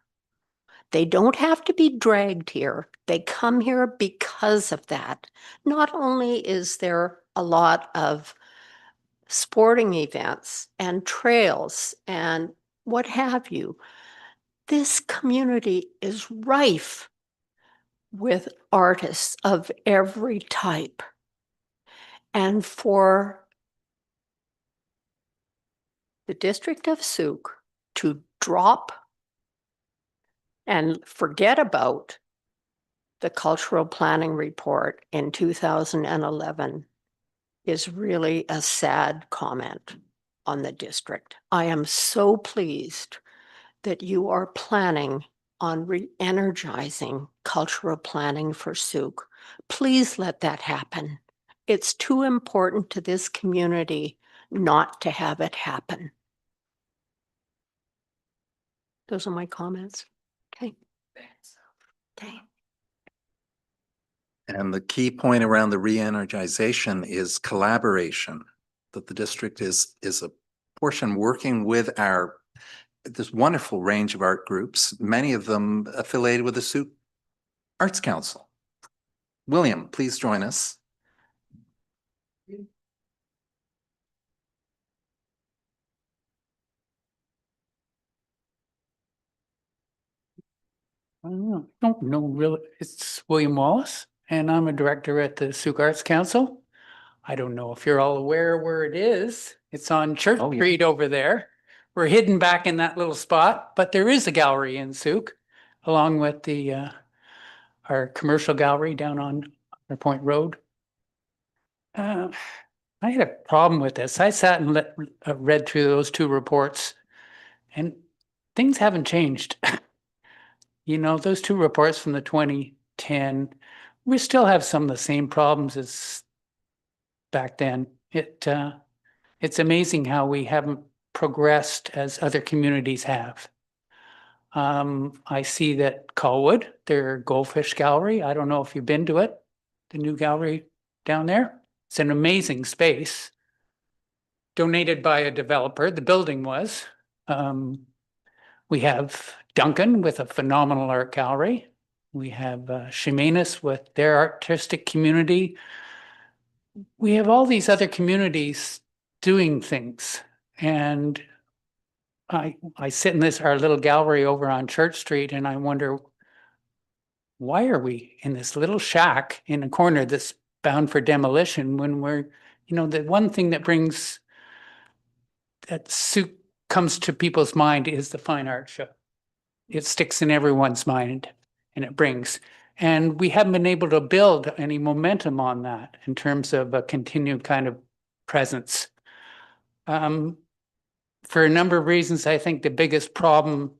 They don't have to be dragged here. They come here because of that. Not only is there a lot of sporting events and trails and what have you, this community is rife with artists of every type. And for the District of Sooke to drop and forget about the cultural planning report in 2011 is really a sad comment on the district. I am so pleased that you are planning on re-energizing cultural planning for Sooke. Please let that happen. It's too important to this community not to have it happen. Those are my comments. Okay. Okay. And the key point around the re-energization is collaboration, that the district is a portion working with this wonderful range of art groups, many of them affiliated with the Sooke Arts Council. William, please join us. Don't know really. It's William Wallace, and I'm a director at the Sooke Arts Council. I don't know if you're all aware where it is. It's on Church Oh, yeah. Street over there. We're hidden back in that little spot, but there is a gallery in Sooke, along with the our commercial gallery down on Honor Point Road. I had a problem with this. I sat and read through those two reports, and things haven't changed. You know, those two reports from the 2010, we still have some of the same problems as back then. It's amazing how we haven't progressed as other communities have. I see that Colwood, their Goldfish Gallery, I don't know if you've been to it, the new gallery down there. It's an amazing space. Donated by a developer, the building was. We have Duncan with a phenomenal art gallery. We have Ximenes with their artistic community. We have all these other communities doing things. And I sit in our little gallery over on Church Street, and I wonder, why are we in this little shack in a corner that's bound for demolition when we're, the one thing that comes to people's mind is the fine art show. It sticks in everyone's mind, and it brings. And we haven't been able to build any momentum on that in terms of a continued kind of presence. For a number of reasons, I think the biggest problem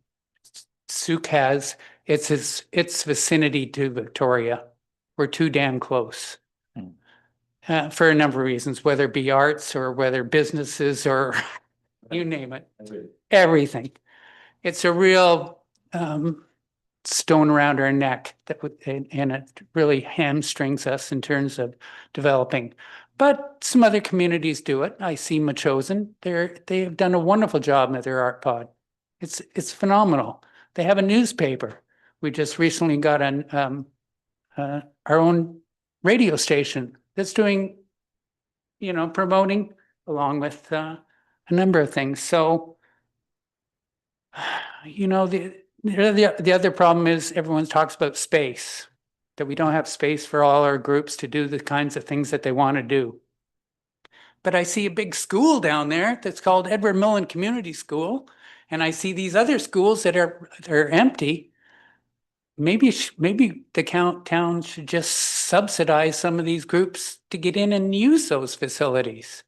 Sooke has, its vicinity to Victoria. We're too damn close. For a number of reasons, whether it be arts or whether businesses or you name it, everything. It's a real stone around our neck and it really hamstrings us in terms of developing. But some other communities do it. I see Machosen. They have done a wonderful job at their art pod. It's phenomenal. They have a newspaper. We just recently got our own radio station that's doing, promoting along with a number of things. So, the other problem is everyone talks about space, that we don't have space for all our groups to do the kinds of things that they want to do. But I see a big school down there that's called Edward Millen Community School, and I see these other schools that are empty. Maybe the town should just subsidize some of these groups to get in and use those facilities.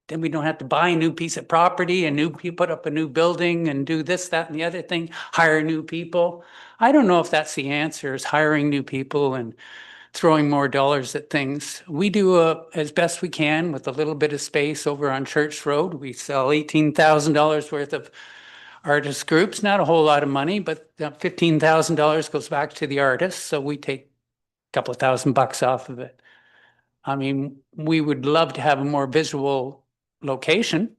Then we don't have to buy a new piece of property and put up a new building and do this, that, and the other thing, hire new people. I don't know if that's the answer, is hiring new people and throwing more dollars at things. We do as best we can with a little bit of space over on Church Road. We sell $18,000 worth of artist groups, not a whole lot of money, but $15,000 goes back to the artists. So we take a couple of $1,000 off of it. I mean, we would love to have a more visual location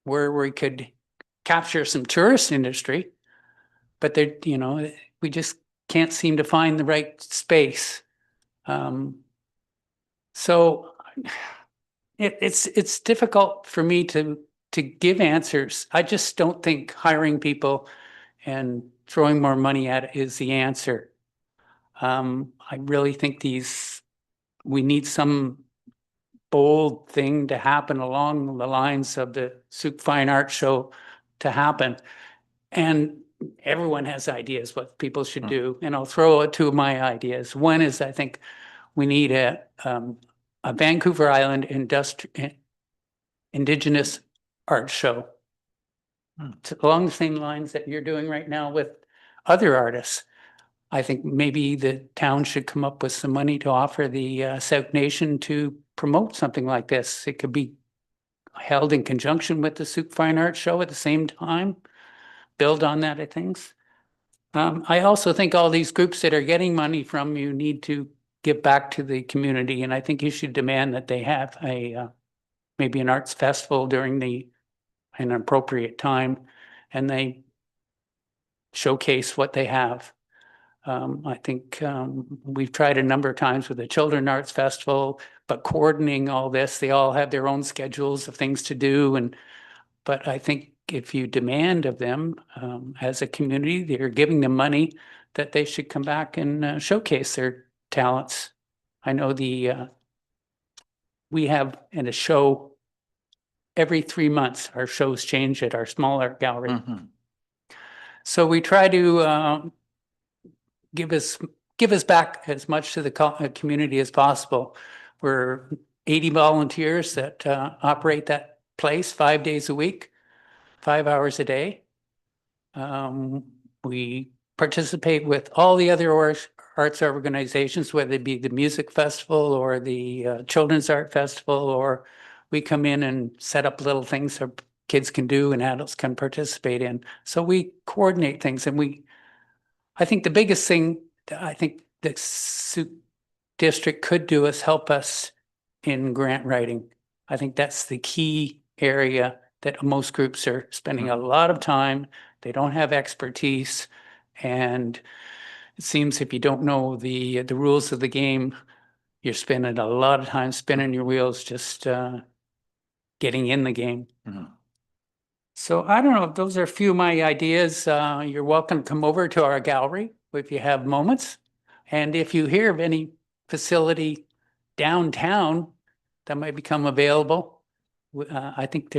where we could capture some tourist industry, but we just can't seem to find the right space. So it's difficult for me to give answers. I just don't think hiring people and throwing more money at it is the answer. I really think we need some bold thing to happen along the lines of the Sooke Fine Art Show to happen. And everyone has ideas what people should do. And I'll throw out two of my ideas. One is I think we need a Vancouver Island Indigenous art show. Along the same lines that you're doing right now with other artists. I think maybe the town should come up with some money to offer the Sooke Nation to promote something like this. It could be held in conjunction with the Sooke Fine Arts Show at the same time, build on that, I think. I also think all these groups that are getting money from you need to give back to the community, and I think you should demand that they have maybe an arts festival during an appropriate time, and they showcase what they have. I think we've tried a number of times with the Children's Arts Festival, but coordinating all this, they all have their own schedules of things to do. But I think if you demand of them as a community, they're giving them money, that they should come back and showcase their talents. I know we have in a show every 3 months, our shows change at our small art gallery. So we try to give us back as much to the community as possible. We're 80 volunteers that operate that place 5 days a week, 5 hours a day. We participate with all the other arts organizations, whether it be the music festival or the children's art festival, or we come in and set up little things kids can do and adults can participate in. So we coordinate things, and I think the biggest thing that I think the Sooke district could do is help us in grant writing. I think that's the key area that most groups are spending a lot of time. They don't have expertise, and it seems if you don't know the rules of the game, you're spending a lot of time spinning your wheels just getting in the game. Mhm. So I don't know, those are a few of my ideas. You're welcome to come over to our gallery if you have moments. And if you hear of any facility downtown that might become available, I think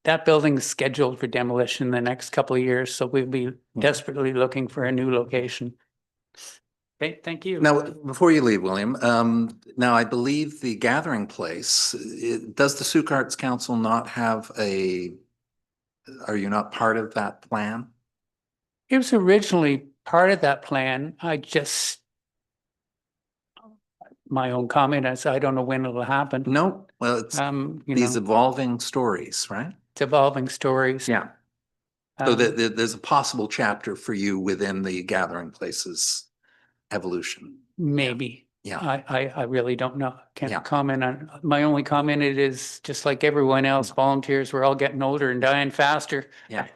that building's scheduled for demolition in the next couple of years, so we'll be desperately looking for a new location. Okay, thank you. Now, before you leave, William, now I believe the gathering place, does the Sooke Arts Council not have are you not part of that plan? It was originally part of that plan. My own comment is I don't know when it'll happen. No, well, it's these evolving stories, right? It's evolving stories. Yeah. So there's a possible chapter for you within the gathering places evolution. Maybe. Yeah. I really don't know. Yeah. Can't comment on. My only comment it is just like everyone else, volunteers, we're all getting older and dying faster. Yeah.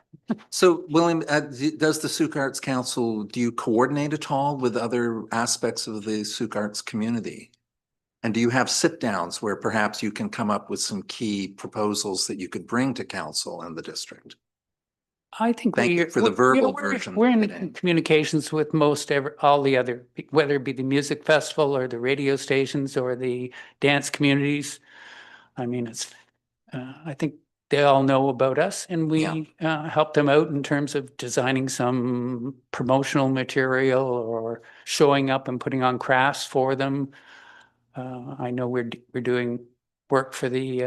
So, William, does the Sooke Arts Council, do you coordinate at all with other aspects of the Sooke Arts community? And do you have sit downs where perhaps you can come up with some key proposals that you could bring to council and the district? I think Thank you for the verbal version. We're in communications with all the other, whether it be the music festival or the radio stations or the dance communities. I mean, I think they all know about us, and we help them out in terms of designing some promotional material or showing up and putting on crafts for them. I know we're doing work for the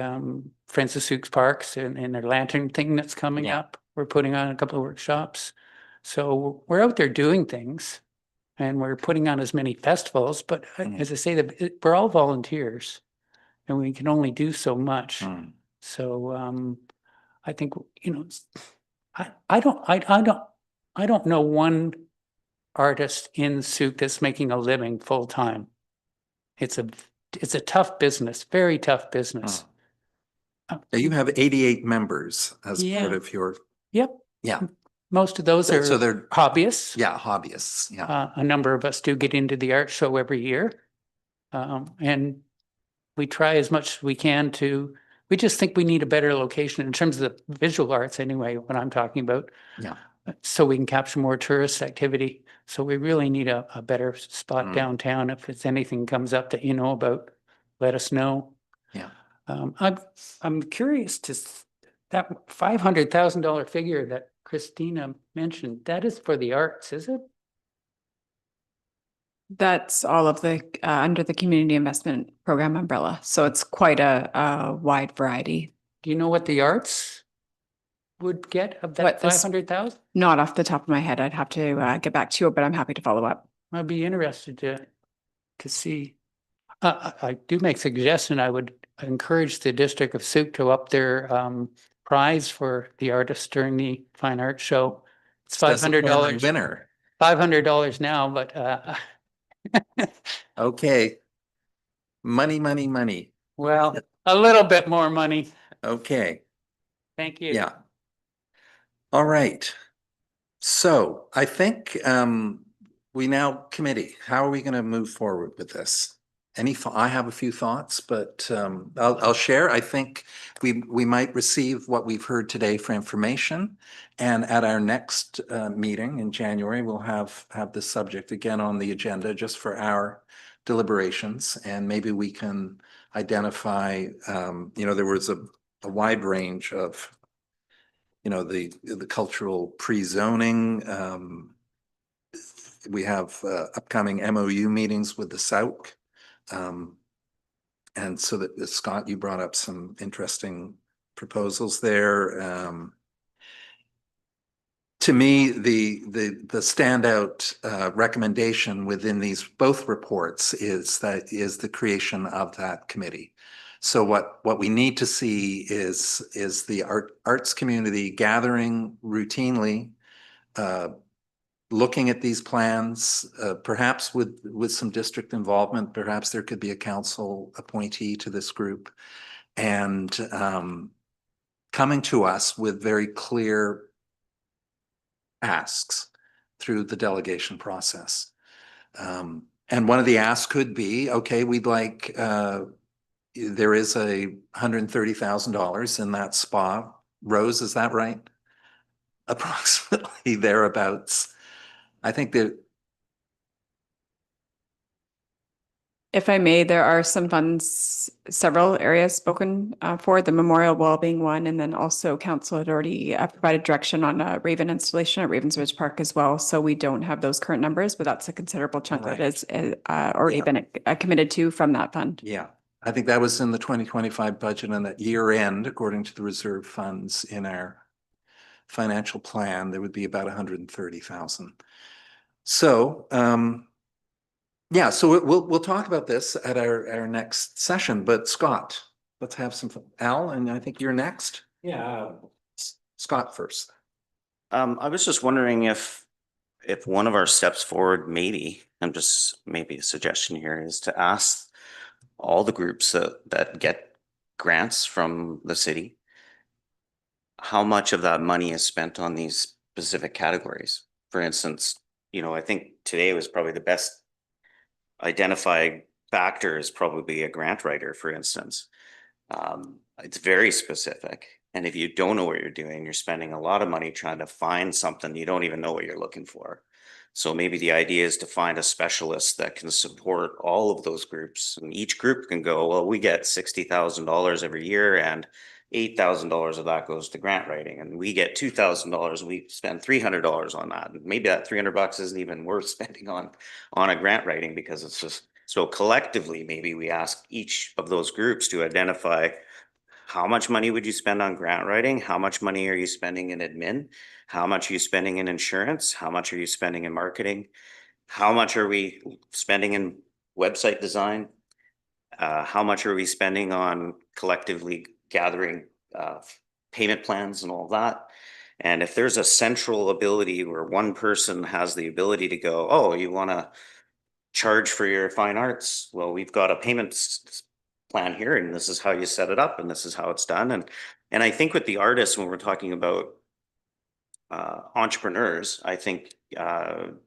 Friends of Sooke's Parks and their lantern thing that's coming up. We're putting on a couple of workshops. So we're out there doing things, and we're putting on as many festivals, but as I say, we're all volunteers and we can only do so much. So I think, I don't know one artist in Sooke that's making a living full time. It's a tough business, very tough business. Now you have 88 members as part of your. Yep. Yeah. Most of those are So they're hobbyists. Yeah, hobbyists. Yeah. A number of us do get into the art show every year. And we try as much as we can we just think we need a better location in terms of the visual arts anyway, what I'm talking about. Yeah. So we can capture more tourist activity. So we really need a better spot downtown. If it's anything comes up that you know about, let us know. Yeah. I'm curious that $500,000 figure that Christina mentioned, that is for the arts, is it? That's all of the under the community investment program umbrella. So it's quite a wide variety. Do you know what the arts would get of that 500,000? Not off the top of my head. I'd have to get back to you, but I'm happy to follow up. I'd be interested to see. I do make suggestion. I would encourage the District of Sooke to up their prize for the artist during the fine arts show. It's $500 winner. $500 now, but Okay. Money. well, a little bit more money. Okay. Thank you. Yeah. All right. So I think we now committee, how are we going to move forward with this? I have a few thoughts, but I'll share. I think we might receive what we've heard today for information. And at our next meeting in January, we'll have this subject again on the agenda just for our deliberations. And maybe we can identify, there was a wide range of, the cultural pre-zoning. We have upcoming MOU meetings with the Sooke. And so that Scott, you brought up some interesting proposals there. To me, the standout recommendation within these both reports is the creation of that committee. So what we need to see is the arts community gathering routinely, looking at these plans, perhaps with some district involvement. Perhaps there could be a council appointee to this group, and coming to us with very clear asks through the delegation process. And one of the asks could be, okay, we'd like, there is $130,000 in that spa. Rose, is that right? Approximately thereabouts. I think that, If I may, there are some funds, several areas spoken for, the memorial wall being one, and then also council had already provided direction on a Raven installation at Ravensridge Park as well. So we don't have those current numbers, but that's a considerable chunk that is already been committed to from that fund. yeah, I think that was in the 2025 budget, and at year end, according to the reserve funds in our financial plan, there would be about 130,000. So, yeah, so we'll talk about this at our next session, but Scott, let's have some, Al, and I think you're next. Yeah. Scott first. I was just wondering if one of our steps forward, maybe a suggestion here, is to ask all the groups that get grants from the city, how much of that money is spent on these specific categories. For instance, I think today was probably the best identified factor is probably a grant writer, for instance. It's very specific. And if you don't know what you're doing, you're spending a lot of money trying to find something you don't even know what you're looking for. So maybe the idea is to find a specialist that can support all of those groups. And each group can go, well, we get $60,000 every year, and $8,000 of that goes to grant writing, and we get $2,000. We spend $300 on that, and maybe that $300 isn't even worth spending on a grant writing, because it's just so collectively. Maybe we ask each of those groups to identify how much money would you spend on grant writing, how much money are you spending in admin, how much are you spending in insurance, how much are you spending in marketing, how much are we spending in website design, how much are we spending on collectively gathering payment plans and all that. And if there's a central ability where one person has the ability to go, oh, you want to charge for your fine arts? Well, we've got a payments plan here, and this is how you set it up, and this is how it's done. And I think with the artists, when we're talking about entrepreneurs, I think JP,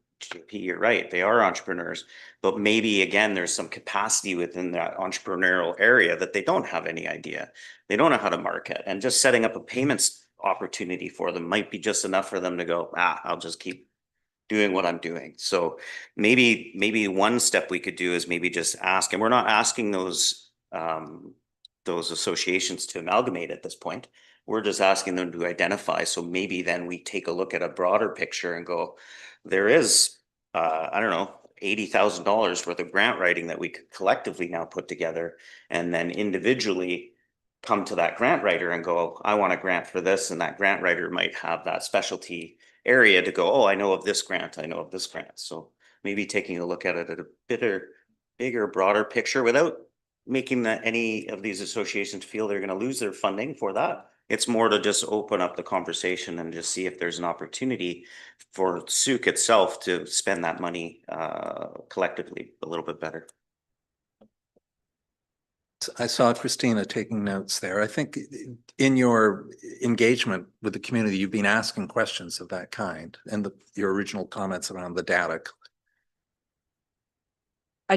you're right, they are entrepreneurs, but maybe again there's some capacity within that entrepreneurial area that they don't have any idea, they don't know how to market, and just setting up a payments opportunity for them might be just enough for them to go, I'll just keep doing what I'm doing. So maybe one step we could do is maybe just ask, and we're not asking those associations to amalgamate at this point. We're just asking them to identify. So maybe then we take a look at a broader picture and go, there is, I don't know, $80,000 worth of grant writing that we could collectively now put together, and then individually come to that grant writer and go, I want a grant for this. And that grant writer might have that specialty area to go, oh, I know of this grant, I know of this grant. So maybe taking a look at it at a bigger, broader picture without making any of these associations feel they're going to lose their funding for that. It's more to just open up the conversation and just see if there's an opportunity for Sooke itself to spend that money collectively a little bit better. I saw Christina taking notes there. I think in your engagement with the community, you've been asking questions of that kind, and your original comments around the data.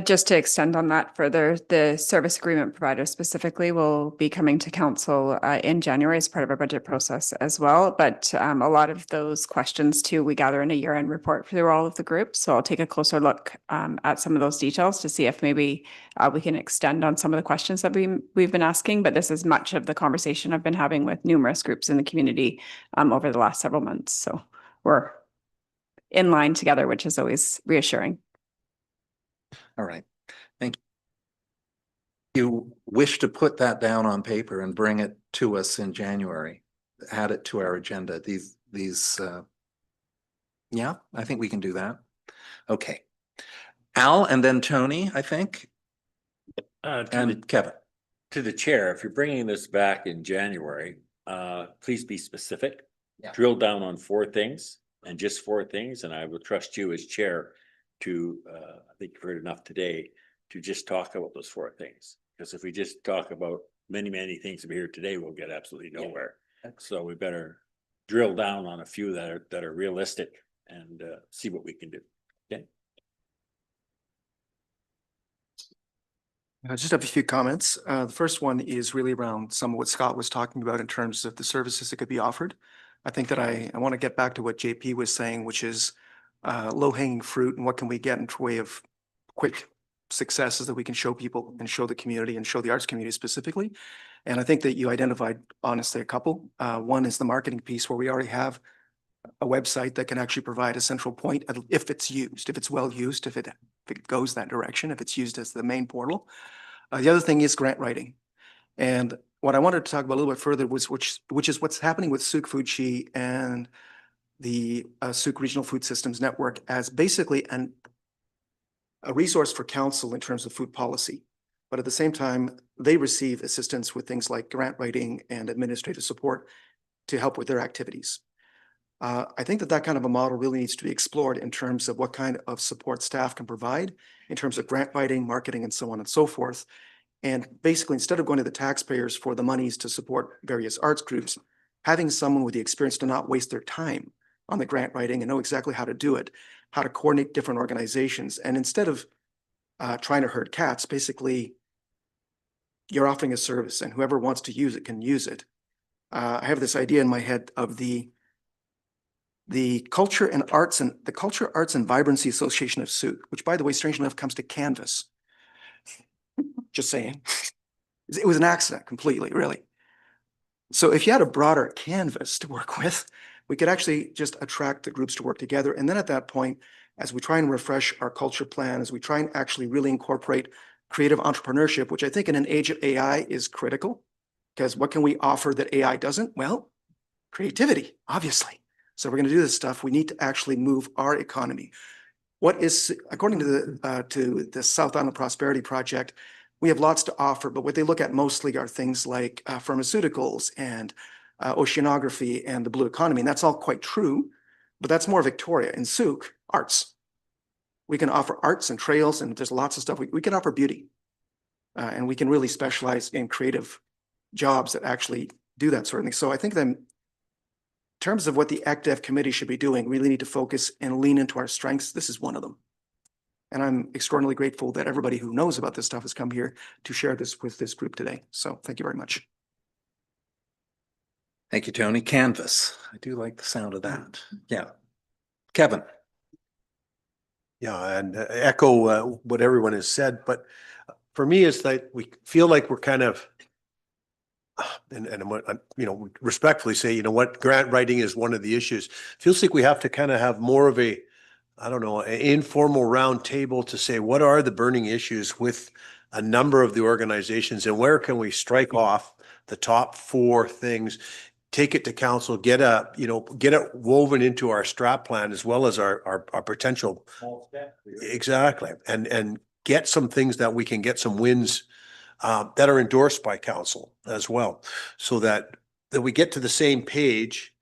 Just to extend on that further, the service agreement provider specifically will be coming to council in January as part of our budget process as well. But a lot of those questions too, we gather in a year-end report for all of the groups. So I'll take a closer look at some of those details to see if maybe we can extend on some of the questions that we've been asking. But this is much of the conversation I've been having with numerous groups in the community over the last several months. So we're in line together, which is always reassuring. All right, thank you. You wish to put that down on paper and bring it to us in January, add it to our agenda. Yeah, I think we can do that. Okay. Al, and then Tony, I think, and Kevin. to the chair, if you're bringing this back in January, please be specific. Yeah. Drill down on 4 things and just 4 things, and I will trust you as chair to, I think you've heard enough today to just talk about those 4 things. Because if we just talk about many, many things we hear today, we'll get absolutely nowhere. So we better drill down on a few that are realistic and see what we can do. Okay. I just have a few comments. The first one is really around some of what Scott was talking about in terms of the services that could be offered. I think that I want to get back to what JP was saying, which is low hanging fruit and what can we get in way of quick successes that we can show people and show the community and show the arts community specifically. And I think that you identified honestly a couple. One is the marketing piece where we already have a website that can actually provide a central point if it's used, if it's well used, if it goes that direction, if it's used as the main portal. The other thing is grant writing. And what I wanted to talk about a little bit further was which is what's happening with Sooke Food Chi and the Sooke Regional Food Systems Network as basically a resource for council in terms of food policy. But at the same time, they receive assistance with things like grant writing and administrative support to help with their activities. I think that that kind of a model really needs to be explored in terms of what kind of support staff can provide in terms of grant writing, marketing, and so on and so forth. And basically, instead of going to the taxpayers for the monies to support various arts groups, having someone with the experience to not waste their time on the grant writing and know exactly how to do it, how to coordinate different organizations. And instead of trying to herd cats, basically, you're offering a service and whoever wants to use it can use it. I have this idea in my head of the Culture, Arts and Vibrancy Association of Sooke, which by the way, strangely enough, comes to Canvas. Just saying. It was an accident completely, really. So if you had a broader canvas to work with, we could actually just attract the groups to work together. And then at that point, as we try and refresh our culture plan, as we try and actually really incorporate creative entrepreneurship, which I think in an age of AI is critical, because what can we offer that AI doesn't? Well, creativity, obviously. So if we're going to do this stuff, we need to actually move our economy. What is, according to the South Island Prosperity Project, we have lots to offer, but what they look at mostly are things like pharmaceuticals and oceanography and the blue economy. And that's all quite true, but that's more Victoria. In Sooke, arts. We can offer arts and trails, and there's lots of stuff. We can offer beauty, and we can really specialize in creative jobs that actually do that sort of thing. So I think that in terms of what the ACDEF committee should be doing, we really need to focus and lean into our strengths. This is one of them. And I'm extraordinarily grateful that everybody who knows about this stuff has come here to share this with this group today. So thank you very much. Thank you, Tony. Canvas. I do like the sound of that. Yeah. Kevin. Yeah, and echo what everyone has said, but for me, it's like we feel like we're kind of, and I'm, you know, respectfully say, you know what, grant writing is one of the issues. Feels like we have to kind of have more of a, I don't know, an informal round table to say, what are the burning issues with a number of the organizations and where can we strike off the top 4 things, take it to council, get it woven into our strat plan as well as our potential. Exactly. And get some things that we can get some wins that are endorsed by council as well, so that we get to the same page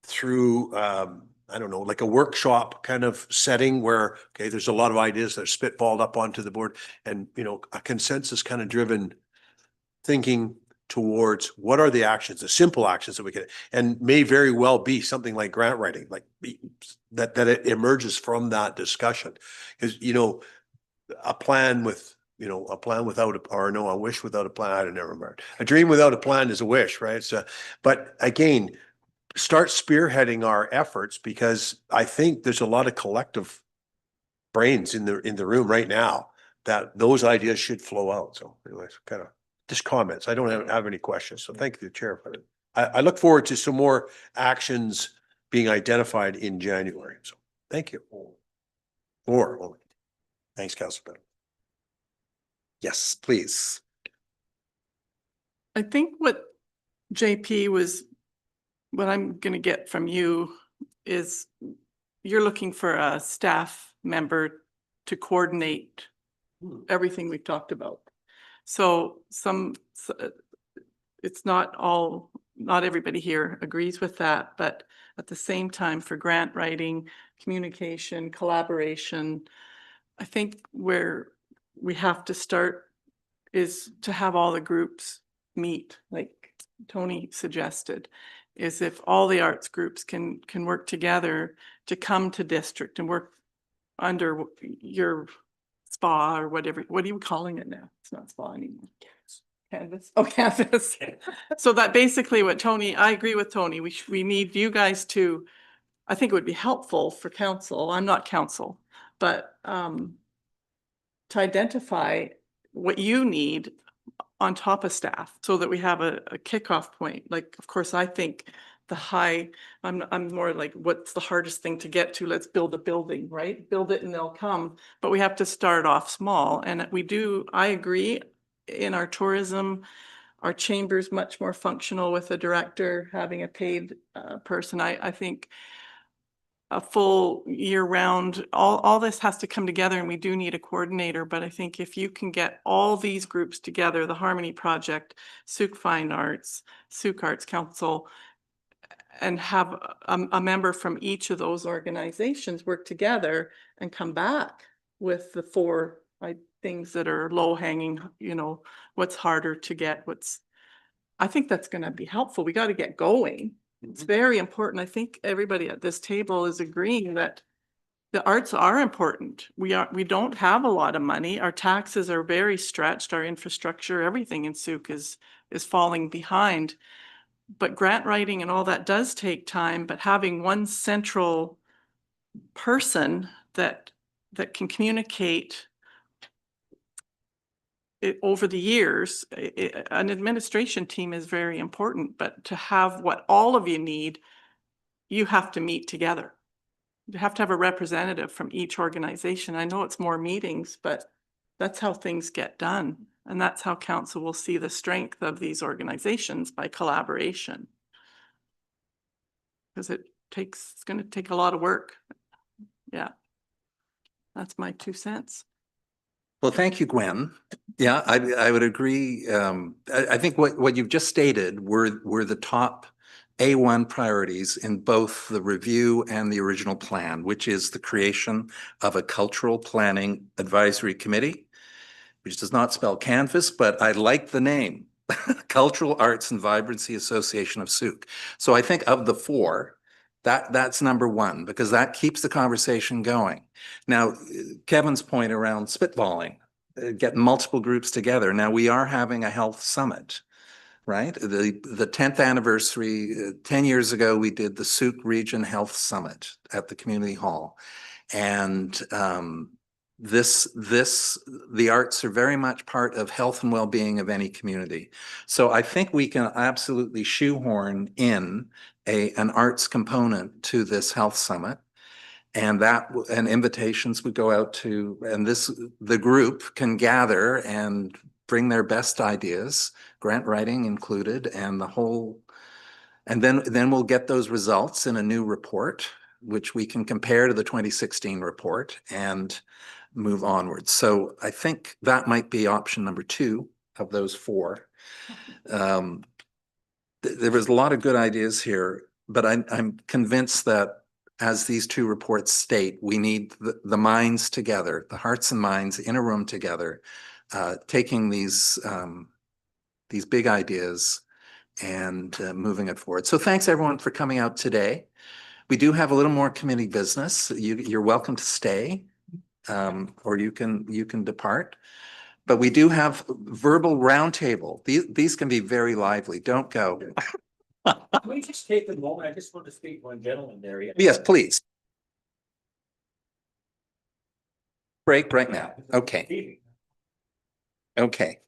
through, I don't know, like a workshop kind of setting where, okay, there's a lot of ideas that are spitballed up onto the board and, you know, a consensus kind of driven thinking towards what are the actions, the simple actions that we can, and may very well be something like grant writing, like that it emerges from that discussion. Because, you know, a plan with, you know, a plan without a wish without a plan, I never mind. A dream without a plan is a wish, right? So, but again, start spearheading our efforts, because I think there's a lot of collective brains in the room right now that those ideas should flow out. So anyways, kind of just comments. I don't have any questions. So thank you, Chair. I look forward to some more actions being identified in January. So thank you. Thanks, Councilor. Yes, please. I think what JP was, what I'm going to get from you is you're looking for a staff member to coordinate everything we've talked about. So it's not all, not everybody here agrees with that, but at the same time, for grant writing, communication, collaboration, I think where we have to start is to have all the groups meet, like Tony suggested, is if all the arts groups can work together to come to district and work under your spa or whatever, what are you calling it now? It's not spa anymore. Canvas. Oh, canvas. So that basically what Tony, I agree with Tony. We need you guys to, I think it would be helpful for council. I'm not council, but to identify what you need on top of staff so that we have a kickoff point. Like, of course, I think I'm more like, what's the hardest thing to get to? Let's build a building, right? Build it and they'll come. But we have to start off small. And I agree, in our tourism, our chamber's much more functional with a director, having a paid person. I think a full year round, all this has to come together, and we do need a coordinator. But I think if you can get all these groups together, the Harmony Project, Sooke Fine Arts, Sooke Arts Council, and have a member from each of those organizations work together and come back with the four things that are low hanging, what's harder to get, I think that's going to be helpful. We got to get going. It's very important. I think everybody at this table is agreeing that the arts are important. We don't have a lot of money. Our taxes are very stretched. Our infrastructure, everything in Sooke is falling behind. But grant writing and all that does take time, but having one central person that can communicate over the years, an administration team is very important, but to have what all of you need, you have to meet together. You have to have a representative from each organization. I know it's more meetings, but that's how things get done. And that's how council will see the strength of these organizations, by collaboration. Because it's going to take a lot of work. Yeah. That's my 2 cents. Well, thank you, Gwen. Yeah, I would agree. I think what you've just stated were the top A1 priorities in both the review and the original plan, which is the creation of a cultural planning advisory committee, which does not spell canvas, but I like the name, Cultural Arts and Vibrancy Association of Sooke. So I think of the four, that's number one, because that keeps the conversation going. Now, Kevin's point around spitballing, getting multiple groups together. Now, we are having a health summit, right? The 10th anniversary, 10 years ago, we did the Sooke Region Health Summit at the community hall. And the arts are very much part of health and well-being of any community. So I think we can absolutely shoehorn in an arts component to this health summit. And invitations would go out to, and the group can gather and bring their best ideas, grant writing included, and and then we'll get those results in a new report, which we can compare to the 2016 report and move onwards. So I think that might be option number 2 of those 4. There was a lot of good ideas here, but I'm convinced that, as these 2 reports state, we need the minds together, the hearts and minds in a room together, taking these big ideas and moving it forward. So thanks everyone for coming out today. We do have a little more committee business. You're welcome to stay, or you can depart. But we do have verbal roundtable. These can be very lively. Don't go. Can we just take a moment? I just want to speak to one gentleman there. Yes, please. Break right now. Okay. Okay.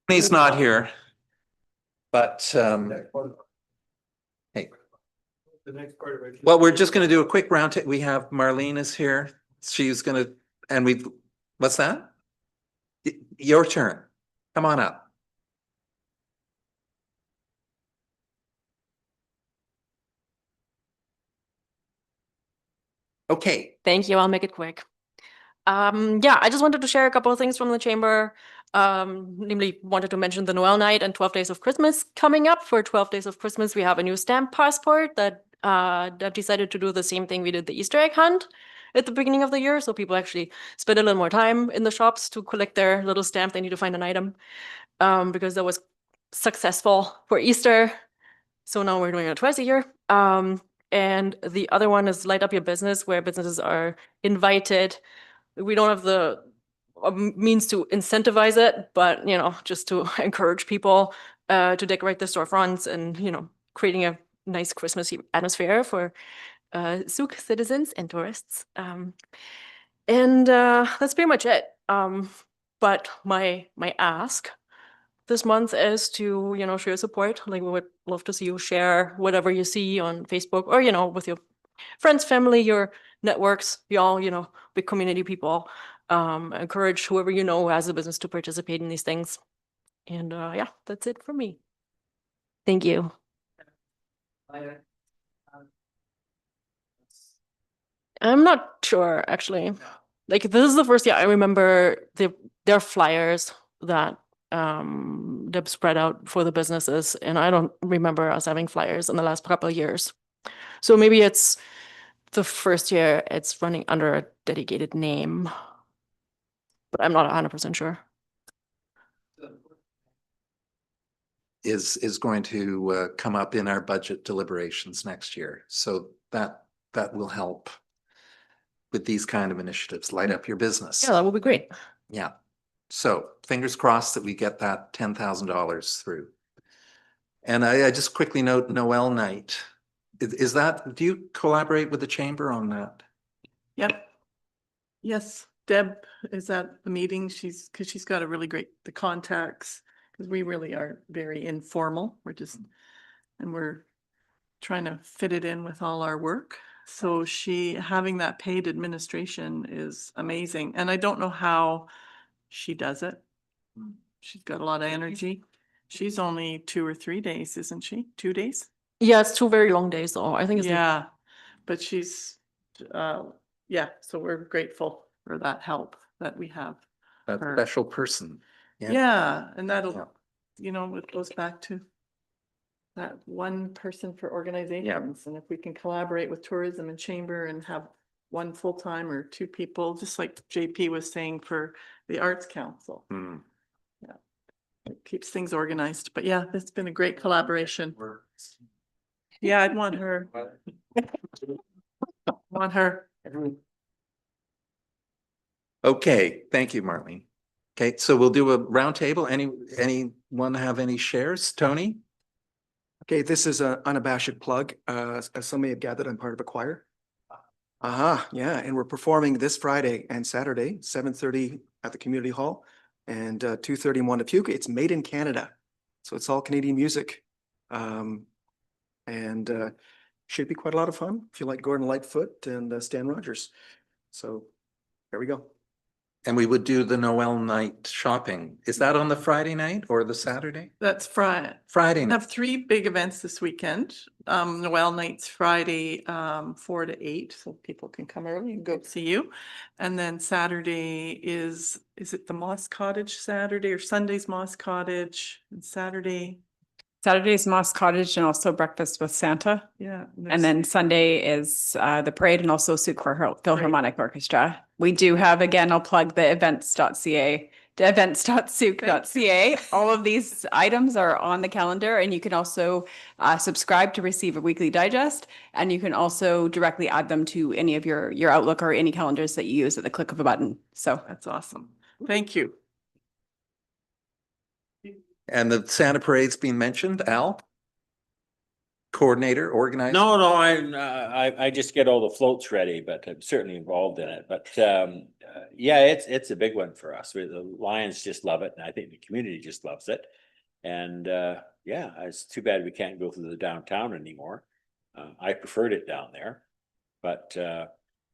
He's not here. But hey, The next part of it. well, we're just gonna do a quick round. We have Marlene is here. She's gonna, and what's that? Your turn. Come on up. Okay, Thank you. I'll make it quick. Yeah, I just wanted to share a couple of things from the chamber. Namely, wanted to mention the Noel night and 12 Days of Christmas coming up. For 12 Days of Christmas, we have a new stamp passport that I've decided to do the same thing we did the Easter egg hunt at the beginning of the year. So people actually spend a little more time in the shops to collect their little stamp. They need to find an item because that was successful for Easter. So now we're doing it twice a year. And the other one is Light Up Your Business, where businesses are invited. We don't have the means to incentivize it, but just to encourage people to decorate their storefronts and creating a nice Christmas atmosphere for Sooke citizens and tourists. And that's pretty much it. But my ask this month is to show your support. Like, we would love to see you share whatever you see on Facebook or with your friends, family, your networks, y'all, big community people. Encourage whoever who has a business to participate in these things. And yeah, that's it for me. Thank you. I'm not sure, actually. Like, this is the first year I remember their flyers that they've spread out for the businesses, and I don't remember us having flyers in the last couple of years. So maybe it's the first year it's running under a dedicated name, but I'm not 100% sure. is going to come up in our budget deliberations next year. So that will help with these kind of initiatives, light up your business. Yeah, that would be great. Yeah. So fingers crossed that we get that $10,000 through. And I just quickly note Noel night. Is that, do you collaborate with the chamber on that? Yep. Yes, Deb is at the meeting. Because she's got the contacts, because we really are very informal. We're trying to fit it in with all our work. So having that paid administration is amazing. And I don't know how she does it. She's got a lot of energy. She's only 2 or 3 days, isn't she? 2 days? Yeah, it's 2 very long days though. I think it's Yeah, but yeah, so we're grateful for that help that we have. That her. special person. Yeah, and that'll, Yeah. it goes back to that one person for organizations. And if we can collaborate with tourism and chamber and have one full-time or 2 people, just like JP was saying for the Arts Council. Hmm. Yeah, it keeps things organized. But yeah, it's been a great collaboration. Yeah, I'd want her. Want her. Okay, thank you, Marlene. Okay, so we'll do a roundtable. Anyone have any shares? Tony? Okay, this is an unabashed plug. As some may have gathered, I'm part of a choir. Yeah, and we're performing this Friday and Saturday, 7:30 at the community hall and 2:30 in Montepuk. It's made in Canada, so it's all Canadian music. And should be quite a lot of fun if you like Gordon Lightfoot and Stan Rogers. So there we go. And we would do the Noel night shopping. Is that on the Friday night or the Saturday? That's Friday. Friday We night. have 3 big events this weekend. Noel night's Friday, 4 to 8, so people can come early and go see you. And then Saturday is it the Moss Cottage Saturday or Sunday's Moss Cottage? And Saturday's Moss Cottage and also Breakfast with Santa. Yeah. And then Sunday is the parade and also Sooke for Philharmonic Orchestra. We do have, again, I'll plug the events.ca, the events.sooke.ca. All of these items are on the calendar, and you can also subscribe to receive a weekly digest. And you can also directly add them to any of your Outlook or any calendars that you use at the click of a button. So That's awesome. Thank you. And the Santa parade's been mentioned, Al? coordinator, organizer? No, I just get all the floats ready, but I'm certainly involved in it. But yeah, it's a big one for us. The Lions just love it, and I think the community just loves it. And yeah, it's too bad we can't go through the downtown anymore. I preferred it down there, but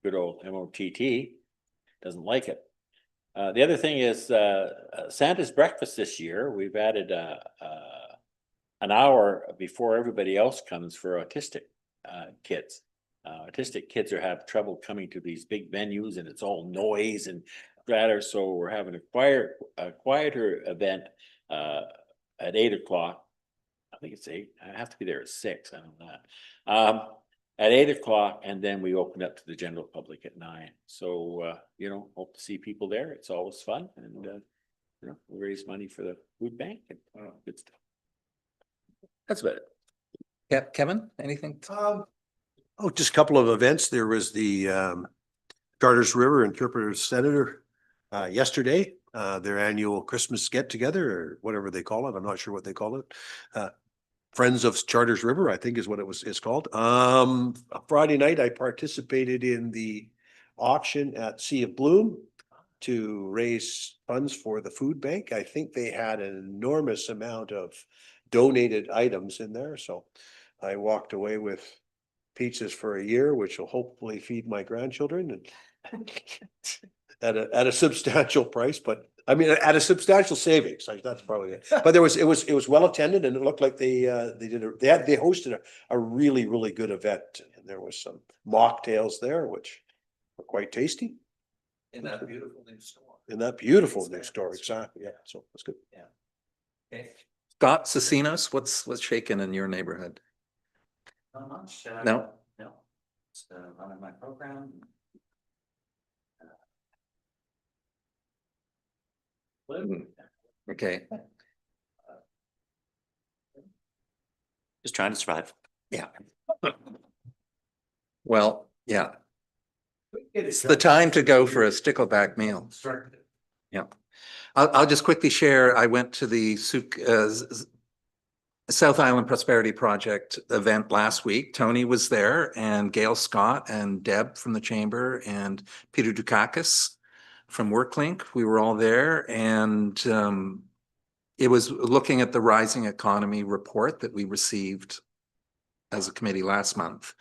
good old MOTT doesn't like it. The other thing is Santa's breakfast this year. We've added an hour before everybody else comes for autistic kids. Autistic kids have trouble coming to these big venues, and it's all noise and clatter. So we're having a quieter event at 8 o'clock. I think it's 8. I have to be there at 6. I don't know that. At 8 o'clock, and then we open up to the general public at 9. So you know, hope to see people there. It's always fun, and you know, we raise money for the food bank and good stuff. That's about it. Yeah, Kevin, anything? Oh, just a couple of events. There was the Charters River Interpreter Senator yesterday, their annual Christmas get together or whatever they call it. I'm not sure what they call it. Friends of Charters River, I think is what it's called. Friday night, I participated in the auction at Sea of Bloom to raise funds for the food bank. I think they had an enormous amount of donated items in there. So I walked away with pizzas for a year, which will hopefully feed my grandchildren and at a substantial price, but I mean, at a substantial savings. Like, that's probably it. But it was well attended, and it looked like they hosted a really, really good event. And there was some mocktails there, which were quite tasty. In that beautiful new store. In that beautiful new store, exactly. Yeah, so that's good. Yeah. Okay. Scott Cecinos, what's shaking in your neighborhood? Not much. No? No. Just running my program. Okay, Just trying to survive. yeah. Well, yeah, it's the time to go for a stickleback meal. Yeah. I'll just quickly share, I went to the Sooke, South Island Prosperity Project event last week. Tony was there, and Gail Scott and Deb from the chamber and Peter Dukakis from WorkLink. We were all there, and it was looking at the rising economy report that we received as a committee last month.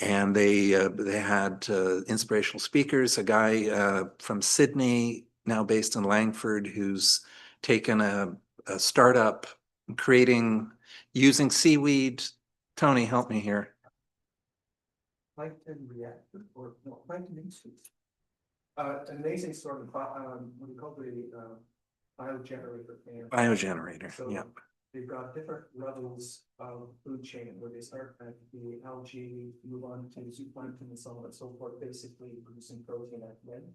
And they had inspirational speakers, a guy from Sydney, now based in Langford, who's taken a startup using seaweed. Tony, help me here. Plankton reactor, or no, Plankton Institute. An amazing sort of, what do you call the biogenerator? Biogenerator, So yeah. they've got different levels of food chain where they start at the algae, move on to zooplankton and so on and so forth, basically producing protein at the end.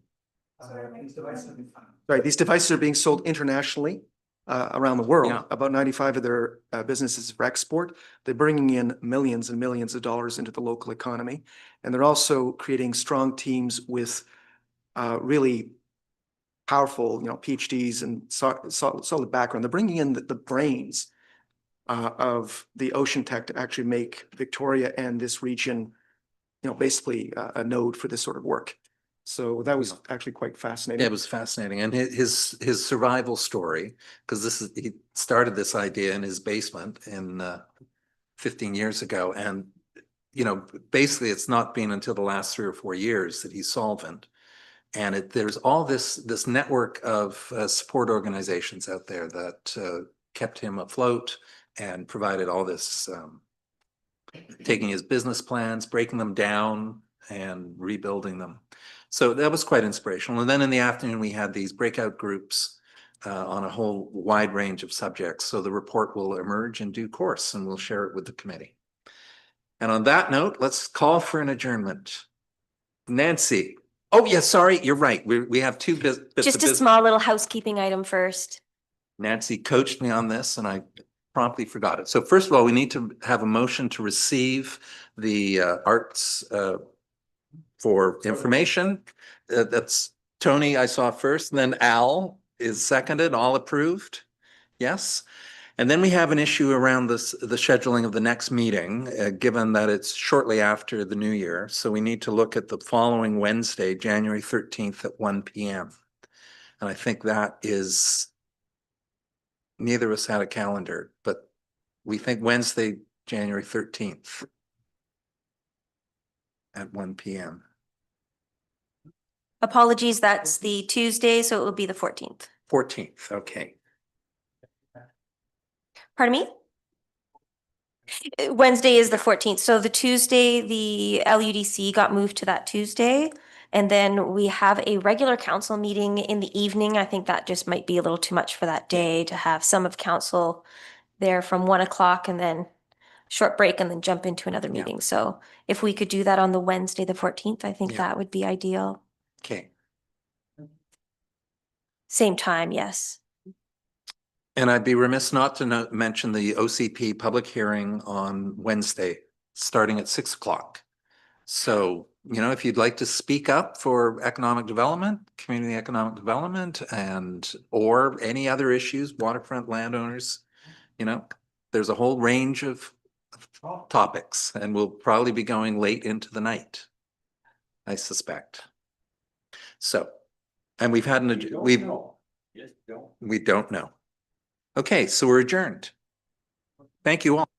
These devices are being sold internationally around the world. Yeah. About 95 of their businesses for export. They're bringing in millions and millions of dollars into the local economy. And they're also creating strong teams with really powerful, PhDs and solid background. They're bringing in the brains of the ocean tech to actually make Victoria and this region, basically a node for this sort of work. So that was actually quite fascinating. Yeah, it was fascinating. And his survival story, because he started this idea in his basement in 15 years ago. And, basically it's not been until the last 3 or 4 years that he's solvent. And there's all this network of support organizations out there that kept him afloat and provided all this, taking his business plans, breaking them down and rebuilding them. So that was quite inspirational. And then in the afternoon, we had these breakout groups on a whole wide range of subjects. So the report will emerge in due course, and we'll share it with the committee. And on that note, let's call for an adjournment. Nancy. Oh, yeah, sorry, you're right. We have two bits of Just a business. small little housekeeping item first. Nancy coached me on this, and I promptly forgot it. So first of all, we need to have a motion to receive the arts for information. That's Tony, I saw first, and then Al is seconded, all approved. Yes. And then we have an issue around this, the scheduling of the next meeting, given that it's shortly after the new year. So we need to look at the following Wednesday, January 13th at 1 p.m. And I think that is, neither of us had a calendar, but we think Wednesday, January 13th at 1 p.m. Apologies, that's the Tuesday, so it will be the 14th. 14th, okay. Pardon me? Wednesday is the 14th. So the Tuesday, the LUDC got moved to that Tuesday. And then we have a regular council meeting in the evening. I think that just might be a little too much for that day to have some of council there from 1 o'clock and then short break and then jump into another Yeah. meeting. So if we could do that on the Wednesday, the 14th, I think Yeah. that would be ideal. Okay. Same time, yes. And I'd be remiss not to mention the OCP public hearing on Wednesday, starting at 6 o'clock. So, you know, if you'd like to speak up for economic development, community economic development, and or any other issues, waterfront landowners, you know, there's a whole range of topics, and we'll probably be going late into the night, I suspect. So, and we've had we don't know. Okay, so we're adjourned. Thank you all.